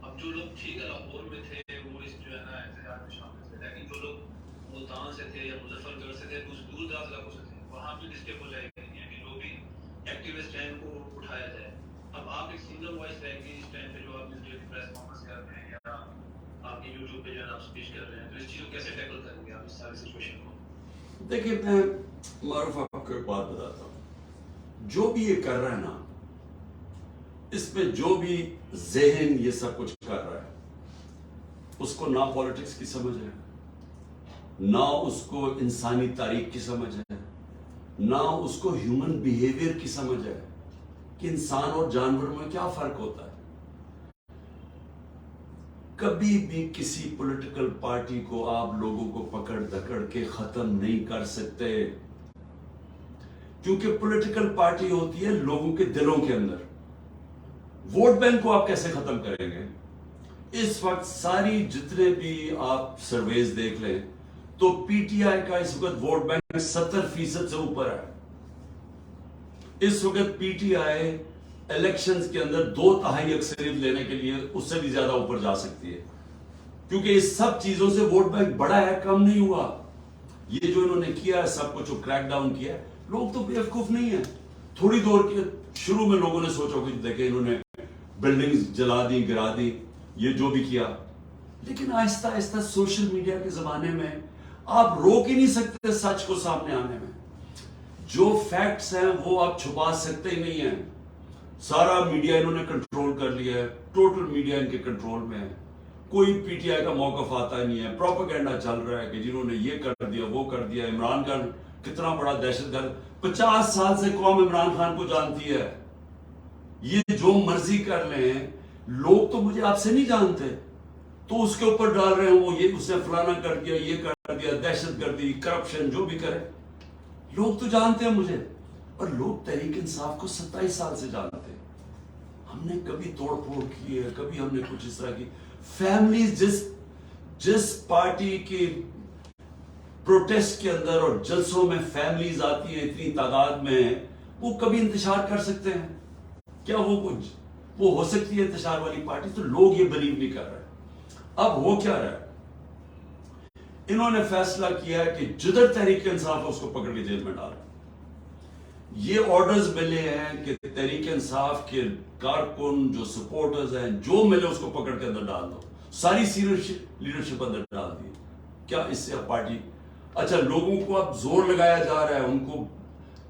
اب جو لوگ ٹھیک ہے لاہور میں تھے وہ اس جو ہے نا احتجاج میں شامل تھے، لیکن جو لوگ ملتان سے تھے یا مظفر گڑھ سے تھے، دور دراز علاقوں سے تھے، وہاں بھی لسٹیں ہو جائے گی کہ جو بھی ایکٹیوسٹ ہیں ان کو اٹھایا جائے. اب آپ ایک سنگل وائس رہے گی اس ٹائم پہ جو آپ پریس کانفرنس کر رہے ہیں یا آپ کی یوٹیوب پہ جو ہے آپ اسپیچ کر رہے ہیں، تو اس چیز کو کیسے ٹیکل کریں گے آپ اس ساری سچویشن کو؟ دیکھیے میں معروف آپ کو ایک بات بتاتا ہوں. جو بھی یہ کر رہا ہے نا، اس میں جو بھی ذہن یہ سب کچھ کر رہا ہے اس کو نہ پالیٹکس کی سمجھ ہے، نہ اس کو انسانی تاریخ کی سمجھ ہے، نہ اس کو ہیومن بیہیویئر کی سمجھ ہے کہ انسان اور جانور میں کیا فرق ہوتا ہے. کبھی بھی کسی پولیٹیکل پارٹی کو آپ لوگوں کو پکڑ دھکڑ کے ختم نہیں کر سکتے، کیونکہ پولیٹیکل پارٹی ہوتی ہے لوگوں کے دلوں کے اندر. ووٹ بینک کو آپ کیسے ختم کریں گے؟ اس وقت ساری جتنے بھی آپ سرویز دیکھ لیں تو پی ٹی آئی کا اس وقت ووٹ بینک 70% سے اوپر ہے. اس وقت پی ٹی آئی الیکشنز کے اندر 2/3 اکثریت لینے کے لیے اس سے بھی زیادہ اوپر جا سکتی ہے، کیونکہ اس سب چیزوں سے ووٹ بینک بڑا ہے، کم نہیں ہوا. یہ جو انہوں نے کیا ہے سب کچھ کریک ڈاؤن کیا ہے، لوگ تو بیوقوف نہیں ہیں. تھوڑی دور کے شروع میں لوگوں نے سوچا کہ دیکھیں انہوں نے بلڈنگز جلا دی، گرا دی، یہ جو بھی کیا. لیکن آہستہ آہستہ سوشل میڈیا کے زمانے میں آپ روک ہی نہیں سکتے سچ کو سامنے آنے میں. جو فیکٹس ہیں وہ آپ چھپا سکتے ہی نہیں ہیں. سارا میڈیا انہوں نے کنٹرول کر لیا ہے، ٹوٹل میڈیا ان کے کنٹرول میں ہے. کوئی پی ٹی آئی کا موقف آتا ہی نہیں ہے. پروپیگنڈا چل رہا ہے کہ جنہوں نے یہ کر دیا وہ کر دیا. عمران خان کتنا بڑا دہشت گرد، 50 سال سے قوم عمران خان کو جانتی ہے. یہ جو مرضی کر لیں، لوگ تو مجھے آپ سے نہیں جانتے تو اس کے اوپر ڈال رہے ہیں وہ یہ اس نے فلانا کر دیا، یہ کر دیا، دہشت گردی، کرپشن، جو بھی کرے. لوگ تو جانتے ہیں مجھے، اور لوگ تحریک انصاف کو 27 سال سے جانتے ہیں. ہم نے کبھی توڑ پھوڑ کی ہے، کبھی ہم نے کچھ اس طرح کی فیملیز جس پارٹی کی پروٹیسٹ کے اندر اور جلسوں میں فیملیز آتی ہیں اتنی تعداد میں، وہ کبھی انتشار کر سکتے ہیں کیا؟ وہ ہو سکتی ہے انتشار والی پارٹی؟ تو لوگ یہ بلیو نہیں کر رہے. اب ہو کیا رہا ہے؟ انہوں نے فیصلہ کیا ہے کہ جدھر تحریک انصاف ہے اس کو پکڑ کے جیل میں ڈالیں. یہ آرڈرز ملے ہیں کہ تحریک انصاف کے کارکن جو سپورٹرز ہیں جو ملے اس کو پکڑ کے اندر ڈال دو. ساری سینئر لیڈرشپ اندر ڈال دی. کیا اس سے پارٹی؟ اچھا لوگوں کو اب زور لگایا جا رہا ہے ان کو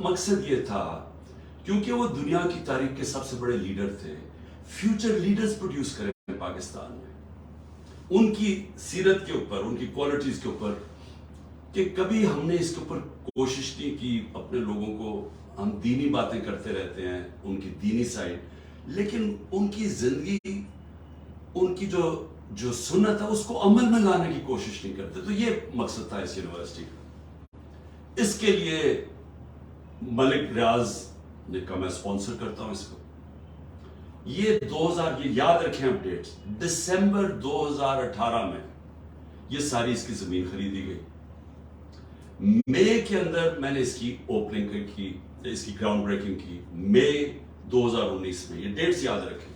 مقصد یہ تھا کیونکہ وہ دنیا کی تاریخ کے سب سے بڑے لیڈر تھے، فیوچر لیڈرز پروڈیوس کریں پاکستان میں، ان کی سیرت کے اوپر، ان کی کوالٹیز کے اوپر، کہ کبھی ہم نے اس کے اوپر کوشش نہیں کی اپنے لوگوں کو. ہم دینی باتیں کرتے رہتے ہیں، ان کی دینی سائڈ، لیکن ان کی زندگی، ان کی جو سنت ہے اس کو عمل میں لانے کی کوشش نہیں کرتے. تو یہ مقصد تھا اس یونیورسٹی کا. اس کے لیے ملک ریاض نے کہا میں اسپانسر کرتا ہوں اس کو. یہ 2000، یہ یاد رکھیں اپ ڈیٹس، دسمبر 2018 میں یہ ساری اس کی زمین خریدی گئی. مئی کے اندر میں نے اس کی اوپننگ کی، اس کی گراؤنڈ بریکنگ کی، مئی 2019 میں. یہ ڈیٹس یاد رکھیں.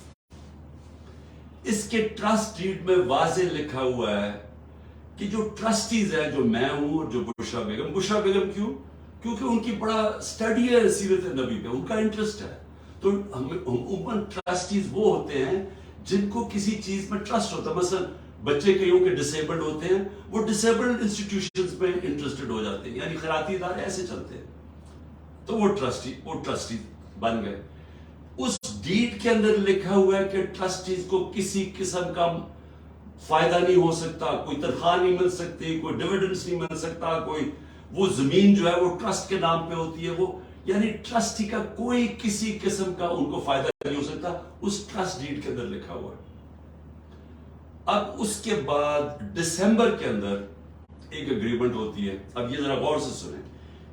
اس کے ٹرسٹ ڈیڈ میں واضح لکھا ہوا ہے کہ جو ٹرسٹیز ہیں، جو میں ہوں اور جو بشرا بیگم کیوں؟ کیونکہ ان کی بڑا اسٹڈی ہے سیرت نبی پہ، ان کا انٹرسٹ ہے. تو عموماً ٹرسٹیز وہ ہوتے ہیں جن کو کسی چیز میں ٹرسٹ ہوتا ہے. مثلا بچے کئیوں کے ڈسیبلڈ ہوتے ہیں، وہ ڈسیبلڈ انسٹیٹیوشنز میں انٹرسٹڈ ہو جاتے ہیں، یعنی خیراتی ادارے ایسے چلتے ہیں. تو وہ ٹرسٹی بن گئے. اس ڈیڈ کے اندر لکھا ہوا ہے کہ ٹرسٹیز کو کسی قسم کا فائدہ نہیں ہو سکتا، کوئی تنخواہ نہیں مل سکتی، کوئی ڈیویڈنڈز نہیں مل سکتا، کوئی وہ زمین جو ہے وہ ٹرسٹ کے نام پہ ہوتی ہے. وہ یعنی ٹرسٹی کا کوئی کسی قسم کا ان کو فائدہ نہیں ہو سکتا. اس ٹرسٹ ڈیڈ کے اندر لکھا ہوا ہے. اب اس کے بعد دسمبر کے اندر ایک اگریمنٹ ہوتی ہے. اب یہ ذرا غور سے سنیں.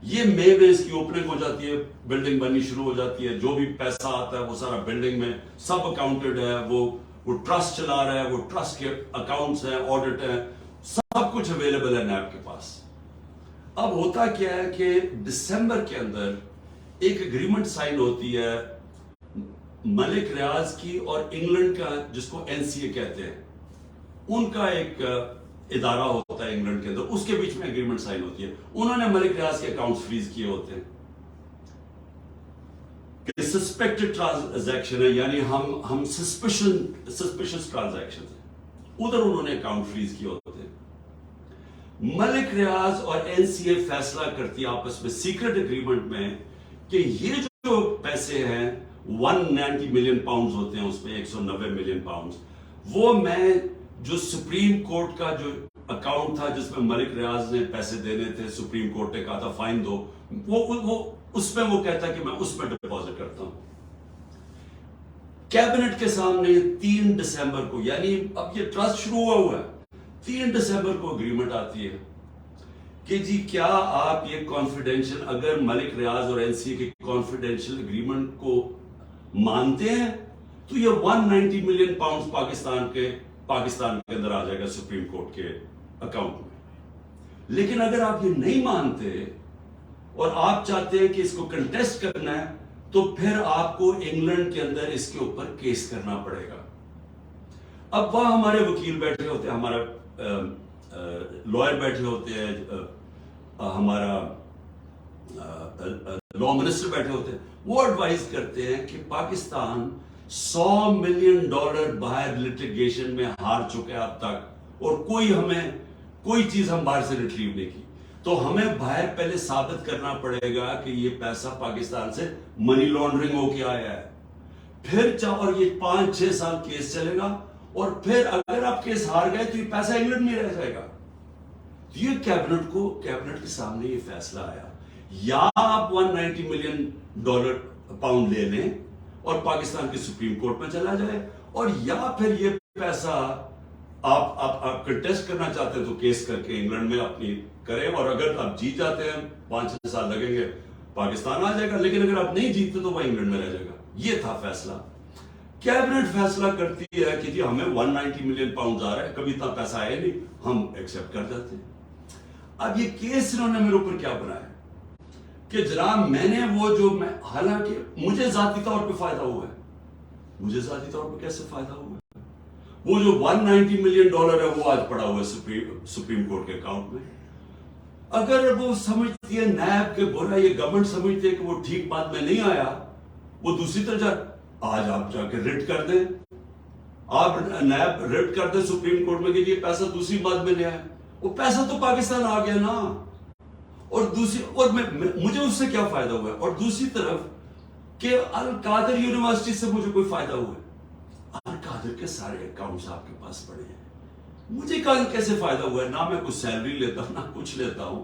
یہ مئی میں اس کی اوپننگ ہو جاتی ہے، بلڈنگ بننی شروع ہو جاتی ہے. جو بھی پیسہ آتا ہے وہ سارا بلڈنگ میں سب اکاؤنٹڈ ہے. وہ ٹرسٹ چلا رہا ہے، وہ ٹرسٹ کے اکاؤنٹس ہیں، آڈٹ ہیں، سب کچھ اویلیبل ہے نیب کے پاس. اب ہوتا کیا ہے کہ دسمبر کے اندر ایک اگریمنٹ سائن ہوتی ہے ملک ریاض کی اور انگلینڈ کا، جس کو NCA کہتے ہیں، ان کا ایک ادارہ ہوتا ہے انگلینڈ کے اندر، اس کے بیچ میں اگریمنٹ سائن ہوتی ہے. انہوں نے ملک ریاض کے اکاؤنٹس فریز کیے ہوتے ہیں کہ سسپیکٹڈ ٹرانزیکشن ہے، یعنی ہم سسپیشس ٹرانزیکشن ہیں، ادھر انہوں نے اکاؤنٹ فریز کیے ہوتے ہیں. ملک ریاض اور NCA فیصلہ کرتی ہے آپس میں سیکرٹ اگریمنٹ میں کہ یہ جو پیسے ہیں 190 ملین پاؤنڈز ہوتے ہیں، اس میں 190 ملین پاؤنڈز، وہ میں جو سپریم کورٹ کا جو اکاؤنٹ تھا جس میں ملک ریاض نے پیسے دینے تھے، سپریم کورٹ نے کہا تھا فائن دو، وہ اس میں وہ کہتا کہ میں اس میں ڈپازٹ کرتا ہوں. کیبنٹ کے سامنے 3 دسمبر کو، یعنی اب یہ ٹرسٹ شروع ہوا ہے، 3 دسمبر کو اگریمنٹ آتی ہے کہ جی کیا آپ یہ کانفیڈینشیل، اگر ملک ریاض اور NCA کے کانفیڈینشیل اگریمنٹ کو مانتے ہیں تو یہ 190 ملین پاؤنڈز پاکستان کے اندر آ جائے گا سپریم کورٹ کے اکاؤنٹ میں. لیکن اگر آپ یہ نہیں مانتے اور آپ چاہتے ہیں کہ اس کو کنٹیسٹ کرنا ہے تو پھر آپ کو انگلینڈ کے اندر اس کے اوپر کیس کرنا پڑے گا. اب وہاں ہمارے وکیل بیٹھے ہوتے ہیں، ہمارا لائر بیٹھے ہوتے ہیں، ہمارا لا منسٹر بیٹھے ہوتے ہیں. وہ ایڈوائز کرتے ہیں کہ پاکستان $100 ملین باہر لٹیگیشن میں ہار چکے اب تک، اور کوئی چیز ہم باہر سے ریٹریو نہیں کی. تو ہمیں باہر پہلے ثابت کرنا پڑے گا کہ یہ پیسہ پاکستان سے منی لانڈرنگ ہو کے آیا ہے. پھر اور یہ 5-6 سال کیس چلے گا، اور پھر اگر آپ کیس ہار گئے تو یہ پیسہ انگلینڈ میں رہ جائے گا. یہ کیبنٹ کے سامنے یہ فیصلہ آیا، یا آپ 190 ملین پاؤنڈ لے لیں اور پاکستان کی سپریم کورٹ میں چلا جائے، اور یا پھر یہ پیسہ آپ کنٹیسٹ کرنا چاہتے ہیں تو کیس کر کے انگلینڈ میں اپنی کریں، اور اگر آپ جیت جاتے ہیں 5-6 سال لگیں گے پاکستان آ جائے گا، لیکن اگر آپ نہیں جیتتے تو وہ انگلینڈ میں رہ جائے گا. یہ تھا فیصلہ. کیبنٹ فیصلہ کرتی ہے کہ جی ہمیں 190 ملین پاؤنڈ آ رہا ہے، کبھی اتنا پیسہ آیا نہیں، ہم ایکسیپٹ کر جاتے ہیں. اب یہ کیس انہوں نے میرے اوپر کیا بنایا کہ جناب میں نے حالانکہ مجھے ذاتی طور پہ فائدہ ہوا ہے. مجھے ذاتی طور پہ کیسے فائدہ ہوا ہے؟ وہ جو 190 ملین ہے وہ آج پڑا ہوا ہے سپریم کورٹ کے اکاؤنٹ میں. اگر وہ سمجھتی ہے نیب کے برا، یہ گورنمنٹ سمجھتی ہے کہ وہ ٹھیک بات میں نہیں آیا، وہ دوسری طرف آج آپ جا کے ریٹ کر دیں، آپ نیب ریٹ کر دیں سپریم کورٹ میں کہ یہ پیسہ دوسری بات میں لے آئے. وہ پیسہ تو پاکستان آ گیا نا، اور مجھے اس سے کیا فائدہ ہوا ہے؟ اور دوسری طرف کہ القادر یونیورسٹی سے مجھے کوئی فائدہ ہوا ہے؟ القادر کے سارے اکاؤنٹس آپ کے پاس پڑے ہیں، مجھے کیسے فائدہ ہوا ہے؟ نہ میں کوئی سیلری لیتا ہوں، نہ کچھ لیتا ہوں،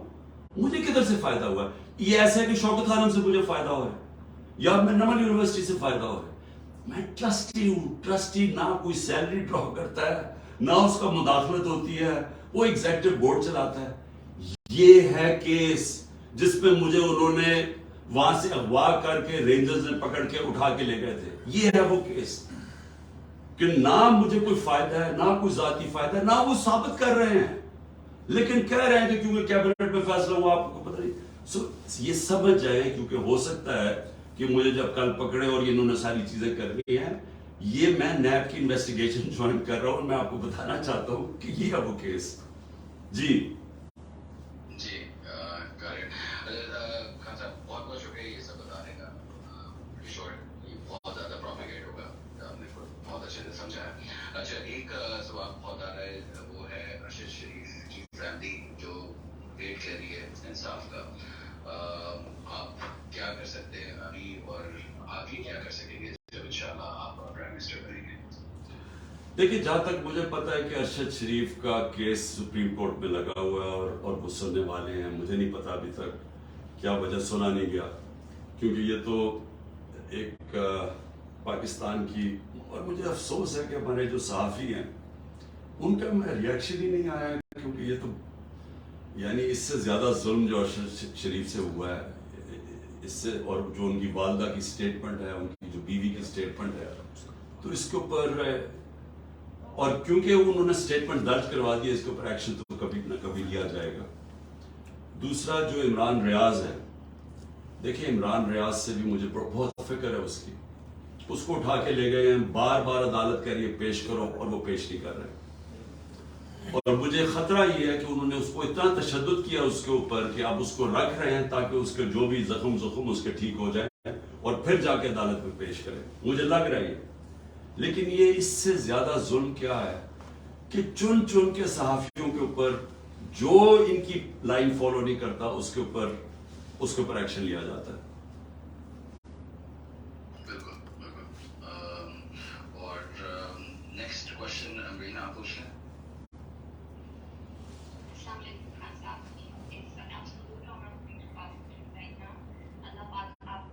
مجھے کدھر سے فائدہ ہوا ہے؟ یہ ایسا ہے کہ شوکت خانم سے مجھے فائدہ ہوا ہے یا میں نمل یونیورسٹی سے فائدہ ہوا ہے؟ میں ٹرسٹی ہوں. ٹرسٹی نہ کوئی سیلری ڈرا کرتا ہے، نہ اس کا مداخلت ہوتی ہے، وہ ایگزیکٹو بورڈ چلاتا ہے. یہ ہے کیس جس میں مجھے انہوں نے وہاں سے اغوا کر کے رینجرز نے پکڑ کے اٹھا کے لے گئے تھے. یہ ہے وہ کیس کہ نہ مجھے کوئی فائدہ ہے، نہ کوئی ذاتی فائدہ ہے، نہ وہ ثابت کر رہے ہیں، لیکن کہہ رہے ہیں کہ کیونکہ کیبنٹ میں فیصلہ ہوا آپ کو پتہ نہیں. یہ سمجھ جائیں، کیونکہ ہو سکتا ہے کہ مجھے جب کل پکڑے اور انہوں نے ساری چیزیں کرنی ہیں، یہ میں نیب کی انویسٹیگیشن جوائن کر رہا ہوں اور میں آپ کو بتانا چاہتا ہوں کہ یہ ہے وہ کیس. جی خان صاحب بہت بہت شکریہ یہ سب بتانے کا. بہت زیادہ پروپیگیٹ ہوگا، آپ نے بہت اچھے سے سمجھایا. اچھا، ایک سوال بہت آ رہا ہے، وہ ہے ارشد شریف کی فیملی جو ویٹ کر رہی ہے انصاف کا. آپ کیا کر سکتے ہیں ابھی اور آگے کیا کر سکیں گے جب انشاءاللہ آپ پرائم منسٹر بنیں گے؟ دیکھیے، جہاں تک مجھے پتا ہے کہ ارشد شریف کا کیس سپریم کورٹ میں لگا ہوا ہے اور وہ سننے والے ہیں. مجھے نہیں پتا ابھی تک کیا وجہ سنا نہیں گیا، کیونکہ یہ تو ایک پاکستان کی، اور مجھے افسوس ہے کہ ہمارے جو صحافی ہیں ان کا میں ریئیکشن ہی نہیں آیا، کیونکہ یہ تو یعنی اس سے زیادہ ظلم جو ارشد شریف سے ہوا ہے، اس سے، اور جو ان کی والدہ کی سٹیٹمنٹ ہے، ان کی جو بیوی کی سٹیٹمنٹ ہے، تو اس کے اوپر، اور کیونکہ انہوں نے سٹیٹمنٹ درج کروا دی، اس کے اوپر ایکشن تو کبھی نہ کبھی لیا جائے گا. دوسرا جو عمران ریاض ہے، دیکھیں عمران ریاض سے بھی مجھے بہت فکر ہے. اس کو اٹھا کے لے گئے ہیں، بار بار عدالت کہہ رہی ہے پیش کرو، اور وہ پیش نہیں کر رہے. اور مجھے خطرہ یہ ہے کہ انہوں نے اس کو اتنا تشدد کیا اس کے اوپر کہ اب اس کو رکھ رہے ہیں تاکہ اس کے جو بھی زخم اس کے ٹھیک ہو جائیں اور پھر جا کے عدالت میں پیش کریں. مجھے لگ رہا ہے، لیکن یہ اس سے زیادہ ظلم کیا ہے کہ چن کے صحافیوں کے اوپر جو ان کی لائن فالو نہیں کرتا اس کے اوپر ایکشن لیا جاتا ہے. بالکل بالکل. اور نیکسٹ کوشچن رینا آپ پوچھ لیں. السلام علیکم خان صاحب. It's an absolute honor for me to participate right now. اللہ پاک آپ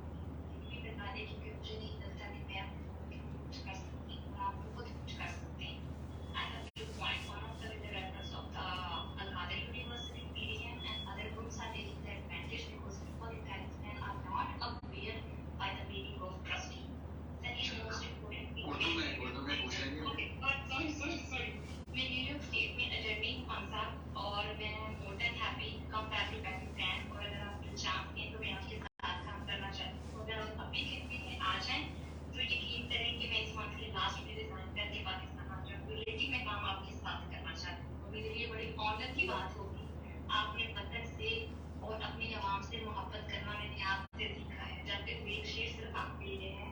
بھی بتا دے کیونکہ مجھے نہیں لگتا کہ میں آپ کچھ کر سکتی ہوں اور آپ کو خود کچھ کر سکتے ہیں. I have to point one of the directors of the Al-Qadir University PDM and other groups are taking the advantage because people in Pakistan are not aware by the meaning of trustee. That is most important thing. Urdu میں پوچھ لیں گے. Sorry. میں New York State میں attorney ہوں خان صاحب، اور میں more than happy come back to Pakistan, اور اگر آپ مجھے چانس دیں تو میں آپ کے ساتھ کام کرنا چاہتی ہوں. اگر آپ ابھی کے لیے آ جائیں تو یقین کریں کہ میں اس منتھ کے لاسٹ میں ریزائن کر کے پاکستان آ جاؤں. ریلیٹو میں کام آپ کے ساتھ کرنا چاہتی ہوں. میرے لیے بڑی آنر کی بات ہوگی. آپ نے وطن سے اور اپنی عوام سے محبت کرنا میں نے آپ سے سیکھا ہے. جب تک ایک شعر صرف آپ کے لیے ہے،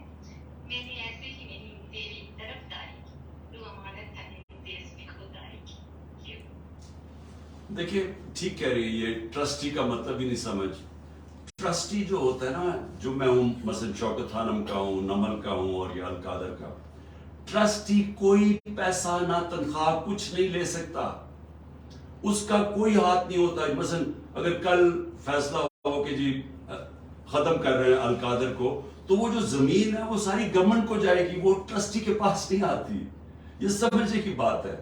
میں نے ایسے ہی نہیں تیری طرفداری کی، تو امانت ہے دیس میں خودداری کی. دیکھیے، ٹھیک کہہ رہی ہے، یہ ٹرسٹی کا مطلب ہی نہیں سمجھ. ٹرسٹی جو ہوتا ہے نا، جو میں ہوں، مثلا شوکت خانم کا ہوں، نمل کا ہوں اور یا القادر کا، ٹرسٹی کوئی پیسہ نہ تنخواہ کچھ نہیں لے سکتا، اس کا کوئی ہاتھ نہیں ہوتا. مثلا اگر کل فیصلہ ہو کہ جی ختم کر رہے ہیں القادر کو، تو وہ جو زمین ہے وہ ساری گورنمنٹ کو جائے گی، وہ ٹرسٹی کے پاس نہیں آتی. یہ سمجھنے کی بات ہے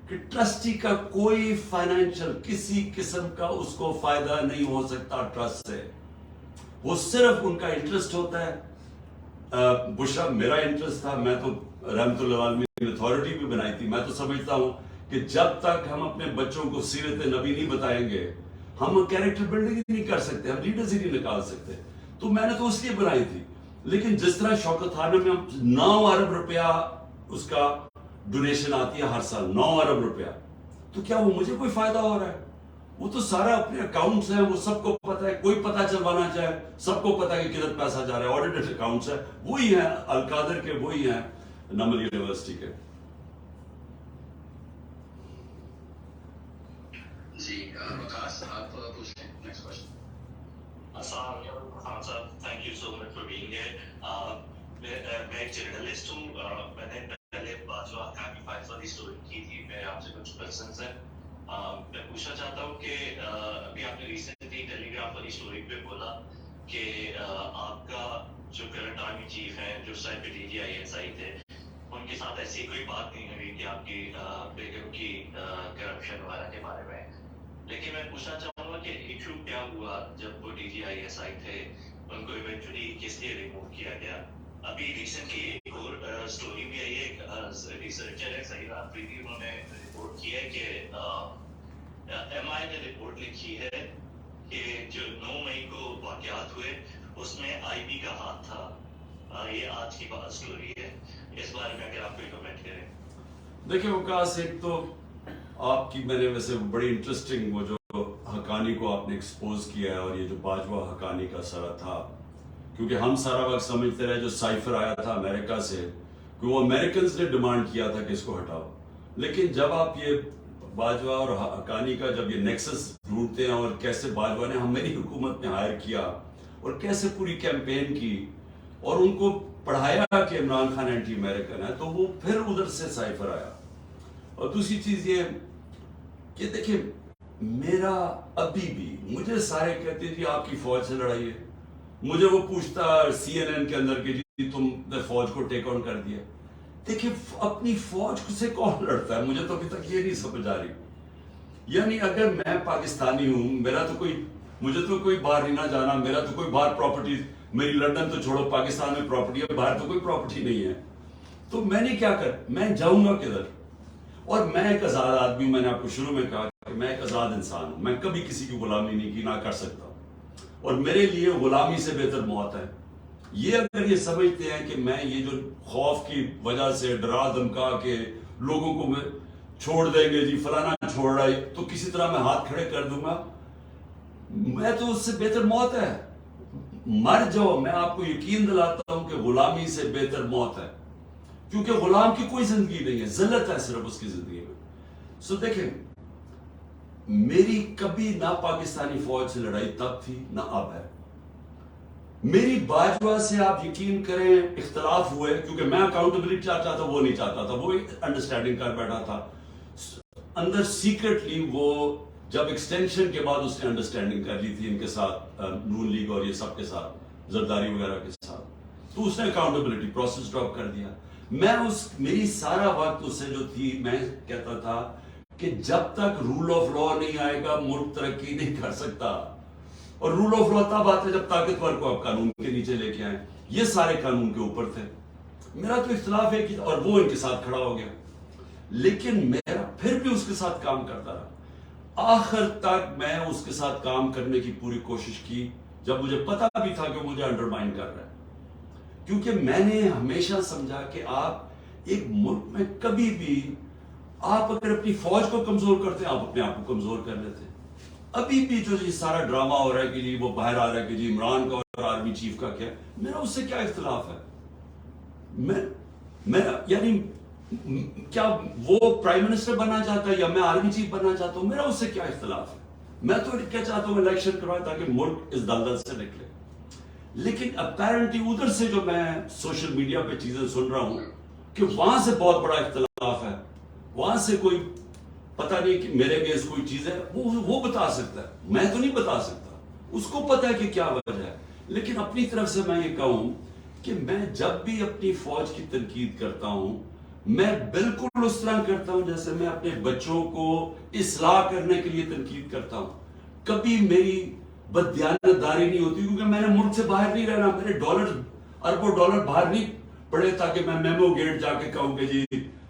کہ ٹرسٹی کا کوئی فائنینشل کسی قسم کا اس کو فائدہ نہیں ہو سکتا ٹرسٹ سے. وہ صرف ان کا انٹرسٹ ہوتا ہے. بشرا میرا انٹرسٹ تھا، میں تو رحمت اللہ عالمین اتھارٹی بھی بنائی تھی. میں تو سمجھتا ہوں کہ جب تک ہم اپنے بچوں کو سیرت نبی نہیں بتائیں گے، ہم کیریکٹر بلڈنگ ہی نہیں کر سکتے، ہم لیڈرز ہی نہیں نکال سکتے. تو میں نے تو اس لیے بنائی تھی. لیکن جس طرح شوکت خانم میں 9 ارب روپیہ اس کا ڈونیشن آتی ہے ہر سال، 9 ارب روپیہ، تو کیا وہ مجھے کوئی فائدہ ہو رہا ہے؟ وہ تو سارا اپنے اکاؤنٹس ہیں، وہ سب کو پتا ہے. کوئی پتا چلوانا چاہے، سب کو پتا ہے کہ کدھر پیسہ جا رہا ہے. آڈیٹڈ اکاؤنٹس ہیں، وہی ہیں القادر کے، وہی ہیں نمل یونیورسٹی کے. جی وقاص آپ پوچھ لیں نیکسٹ کوشچن. السلام علیکم خان صاحب, thank you so much for being here. میں ایک جرنلسٹ ہوں. میں نے پہلے باجوہ حقانی فائز والی اسٹوری کی تھی. میں آپ سے کچھ کوشچنس ہیں. میں پوچھنا چاہتا ہوں کہ ابھی آپ نے ریسنٹلی ٹیلی گراف والی اسٹوری پہ بولا کہ آپ کا جو کرنٹ آرمی چیف ہیں جو اس ٹائم پہ DGISI تھے, ان کے ساتھ ایسی کوئی بات نہیں ہوئی کہ آپ کی بیگم کی کرپشن وغیرہ کے بارے میں. لیکن میں پوچھنا چاہوں گا کہ ایشو کیا ہوا جب وہ DGISI تھے, ان کو ایونچولی کس لیے ریموو کیا گیا. ابھی ریسنٹلی ایک اور اسٹوری بھی آئی ہے, ایک ریسرچر ہے سعید آفریدی, انہوں نے رپورٹ کی ہے کہ MI نے رپورٹ لکھی ہے کہ جو 9 مئی کو واقعات ہوئے اس میں IB کا ہاتھ تھا. یہ آج کی بات اسٹوری ہے. اس بارے میں اگر آپ کوئی کمنٹ کریں. دیکھیں وکاس, ایک تو آپ کی میں نے ویسے بڑی انٹرسٹنگ وہ جو حقانی کو آپ نے ایکسپوز کیا ہے, اور یہ جو باجوہ حقانی کا سرا تھا, کیونکہ ہم سارا وقت سمجھتے رہے جو سائفر آیا تھا امریکہ سے کہ وہ امریکنز نے ڈیمانڈ کیا تھا کہ اس کو ہٹاؤ. لیکن جب آپ یہ باجوہ اور حقانی کا جب یہ نیکسس ڈھونڈتے ہیں, اور کیسے باجوہ نے ہماری حکومت میں ہائر کیا اور کیسے پوری کیمپین کی اور ان کو پڑھایا کہ عمران خان اینٹی امریکن ہے, تو وہ پھر ادھر سے سائفر آیا. اور دوسری چیز یہ کہ دیکھیں, میرا ابھی بھی مجھے سارے کہتے ہیں جی آپ کی فوج سے لڑائی ہے. مجھے وہ پوچھتا CNN کے اندر کہ جی تم نے فوج کو ٹیک آن کر دیا. دیکھیں اپنی فوج سے کون لڑتا ہے, مجھے تو ابھی تک یہ نہیں سمجھ آ رہی. یعنی اگر میں پاکستانی ہوں, مجھے تو کوئی باہر نہیں نہ جانا, میرا تو کوئی باہر پراپرٹی, میری لندن تو چھوڑو, پاکستان میں پراپرٹی ہے, باہر تو کوئی پراپرٹی نہیں ہے, تو میں نے کیا میں جاؤں گا کدھر. اور میں ایک آزاد آدمی ہوں, میں نے آپ کو شروع میں کہا کہ میں ایک آزاد انسان ہوں, میں کبھی کسی کی غلامی نہیں کی, نہ کر سکتا. اور میرے لیے غلامی سے بہتر موت ہے. یہ اگر یہ سمجھتے ہیں کہ میں یہ جو خوف کی وجہ سے ڈرا دھمکا کے لوگوں کو میں چھوڑ دیں گے جی فلانا چھوڑ رہا ہے تو کسی طرح میں ہاتھ کھڑے کر دوں گا, میں تو اس سے بہتر موت ہے. مر جاؤ, میں آپ کو یقین دلاتا ہوں کہ غلامی سے بہتر موت ہے, کیونکہ غلام کی کوئی زندگی نہیں ہے, ذلت ہے صرف اس کی زندگی میں. سو دیکھیں, میری کبھی نہ پاکستانی فوج سے لڑائی تب تھی نہ اب ہے. میری باجوہ سے آپ یقین کریں اختلاف ہوئے, کیونکہ میں اکاؤنٹیبلٹی چاہتا تھا, وہ نہیں چاہتا تھا, وہ انڈرسٹینڈنگ کر بیٹھا تھا اندر سیکرٹلی. وہ جب ایکسٹینشن کے بعد اس نے انڈرسٹینڈنگ کر لی تھی ان کے ساتھ, نون لیگ اور یہ سب کے ساتھ, زرداری وغیرہ کے ساتھ, تو اس نے اکاؤنٹیبلٹی پروسیس ڈراپ کر دیا. میری سارا وقت اس سے جو تھی, میں کہتا تھا کہ جب تک رول آف لا نہیں آئے گا ملک ترقی نہیں کر سکتا. اور رول آف لا تب آتا ہے جب طاقتور کو آپ قانون کے نیچے لے کے آئیں. یہ سارے قانون کے اوپر تھے. میرا تو اختلاف ہے کہ, اور وہ ان کے ساتھ کھڑا ہو گیا, لیکن میرا پھر بھی اس کے ساتھ کام کرتا رہا. آخر تک میں اس کے ساتھ کام کرنے کی پوری کوشش کی, جب مجھے پتا بھی تھا کہ مجھے انڈرمائن کر رہا ہے. کیونکہ میں نے ہمیشہ سمجھا کہ آپ ایک ملک میں کبھی بھی, آپ اگر اپنی فوج کو کمزور کرتے ہیں آپ اپنے آپ کو کمزور کر لیتے ہیں. ابھی بھی جو یہ سارا ڈرامہ ہو رہا ہے کہ جی وہ باہر آ رہا ہے کہ جی عمران کا اور آرمی چیف کا کیا, میرا اس سے کیا اختلاف ہے. میں یعنی کیا وہ پرائم منسٹر بننا چاہتا ہے یا میں آرمی چیف بننا چاہتا ہوں, میرا اس سے کیا اختلاف ہے. میں تو کیا چاہتا ہوں الیکشن کروائے تاکہ ملک اس دلدل سے نکلے. لیکن اپیرنٹلی ادھر سے جو میں سوشل میڈیا پہ چیزیں سن رہا ہوں کہ وہاں سے بہت بڑا اختلاف ہے, وہاں سے کوئی پتہ نہیں کہ میرے اگینسٹ کوئی چیز ہے, وہ بتا سکتا ہے, میں تو نہیں بتا سکتا, اس کو پتہ ہے کہ کیا وجہ ہے. لیکن اپنی طرف سے میں یہ کہوں کہ میں جب بھی اپنی فوج کی تنقید کرتا ہوں, میں بالکل اس طرح کرتا ہوں جیسے میں اپنے بچوں کو اصلاح کرنے کے لیے تنقید کرتا ہوں. کبھی میری بددیانت داری نہیں ہوتی, کیونکہ میں نے ملک سے باہر نہیں رہنا, میرے اربوں ڈالر باہر نہیں پڑے تاکہ میں میمو گیٹ جا کے کہوں کہ جی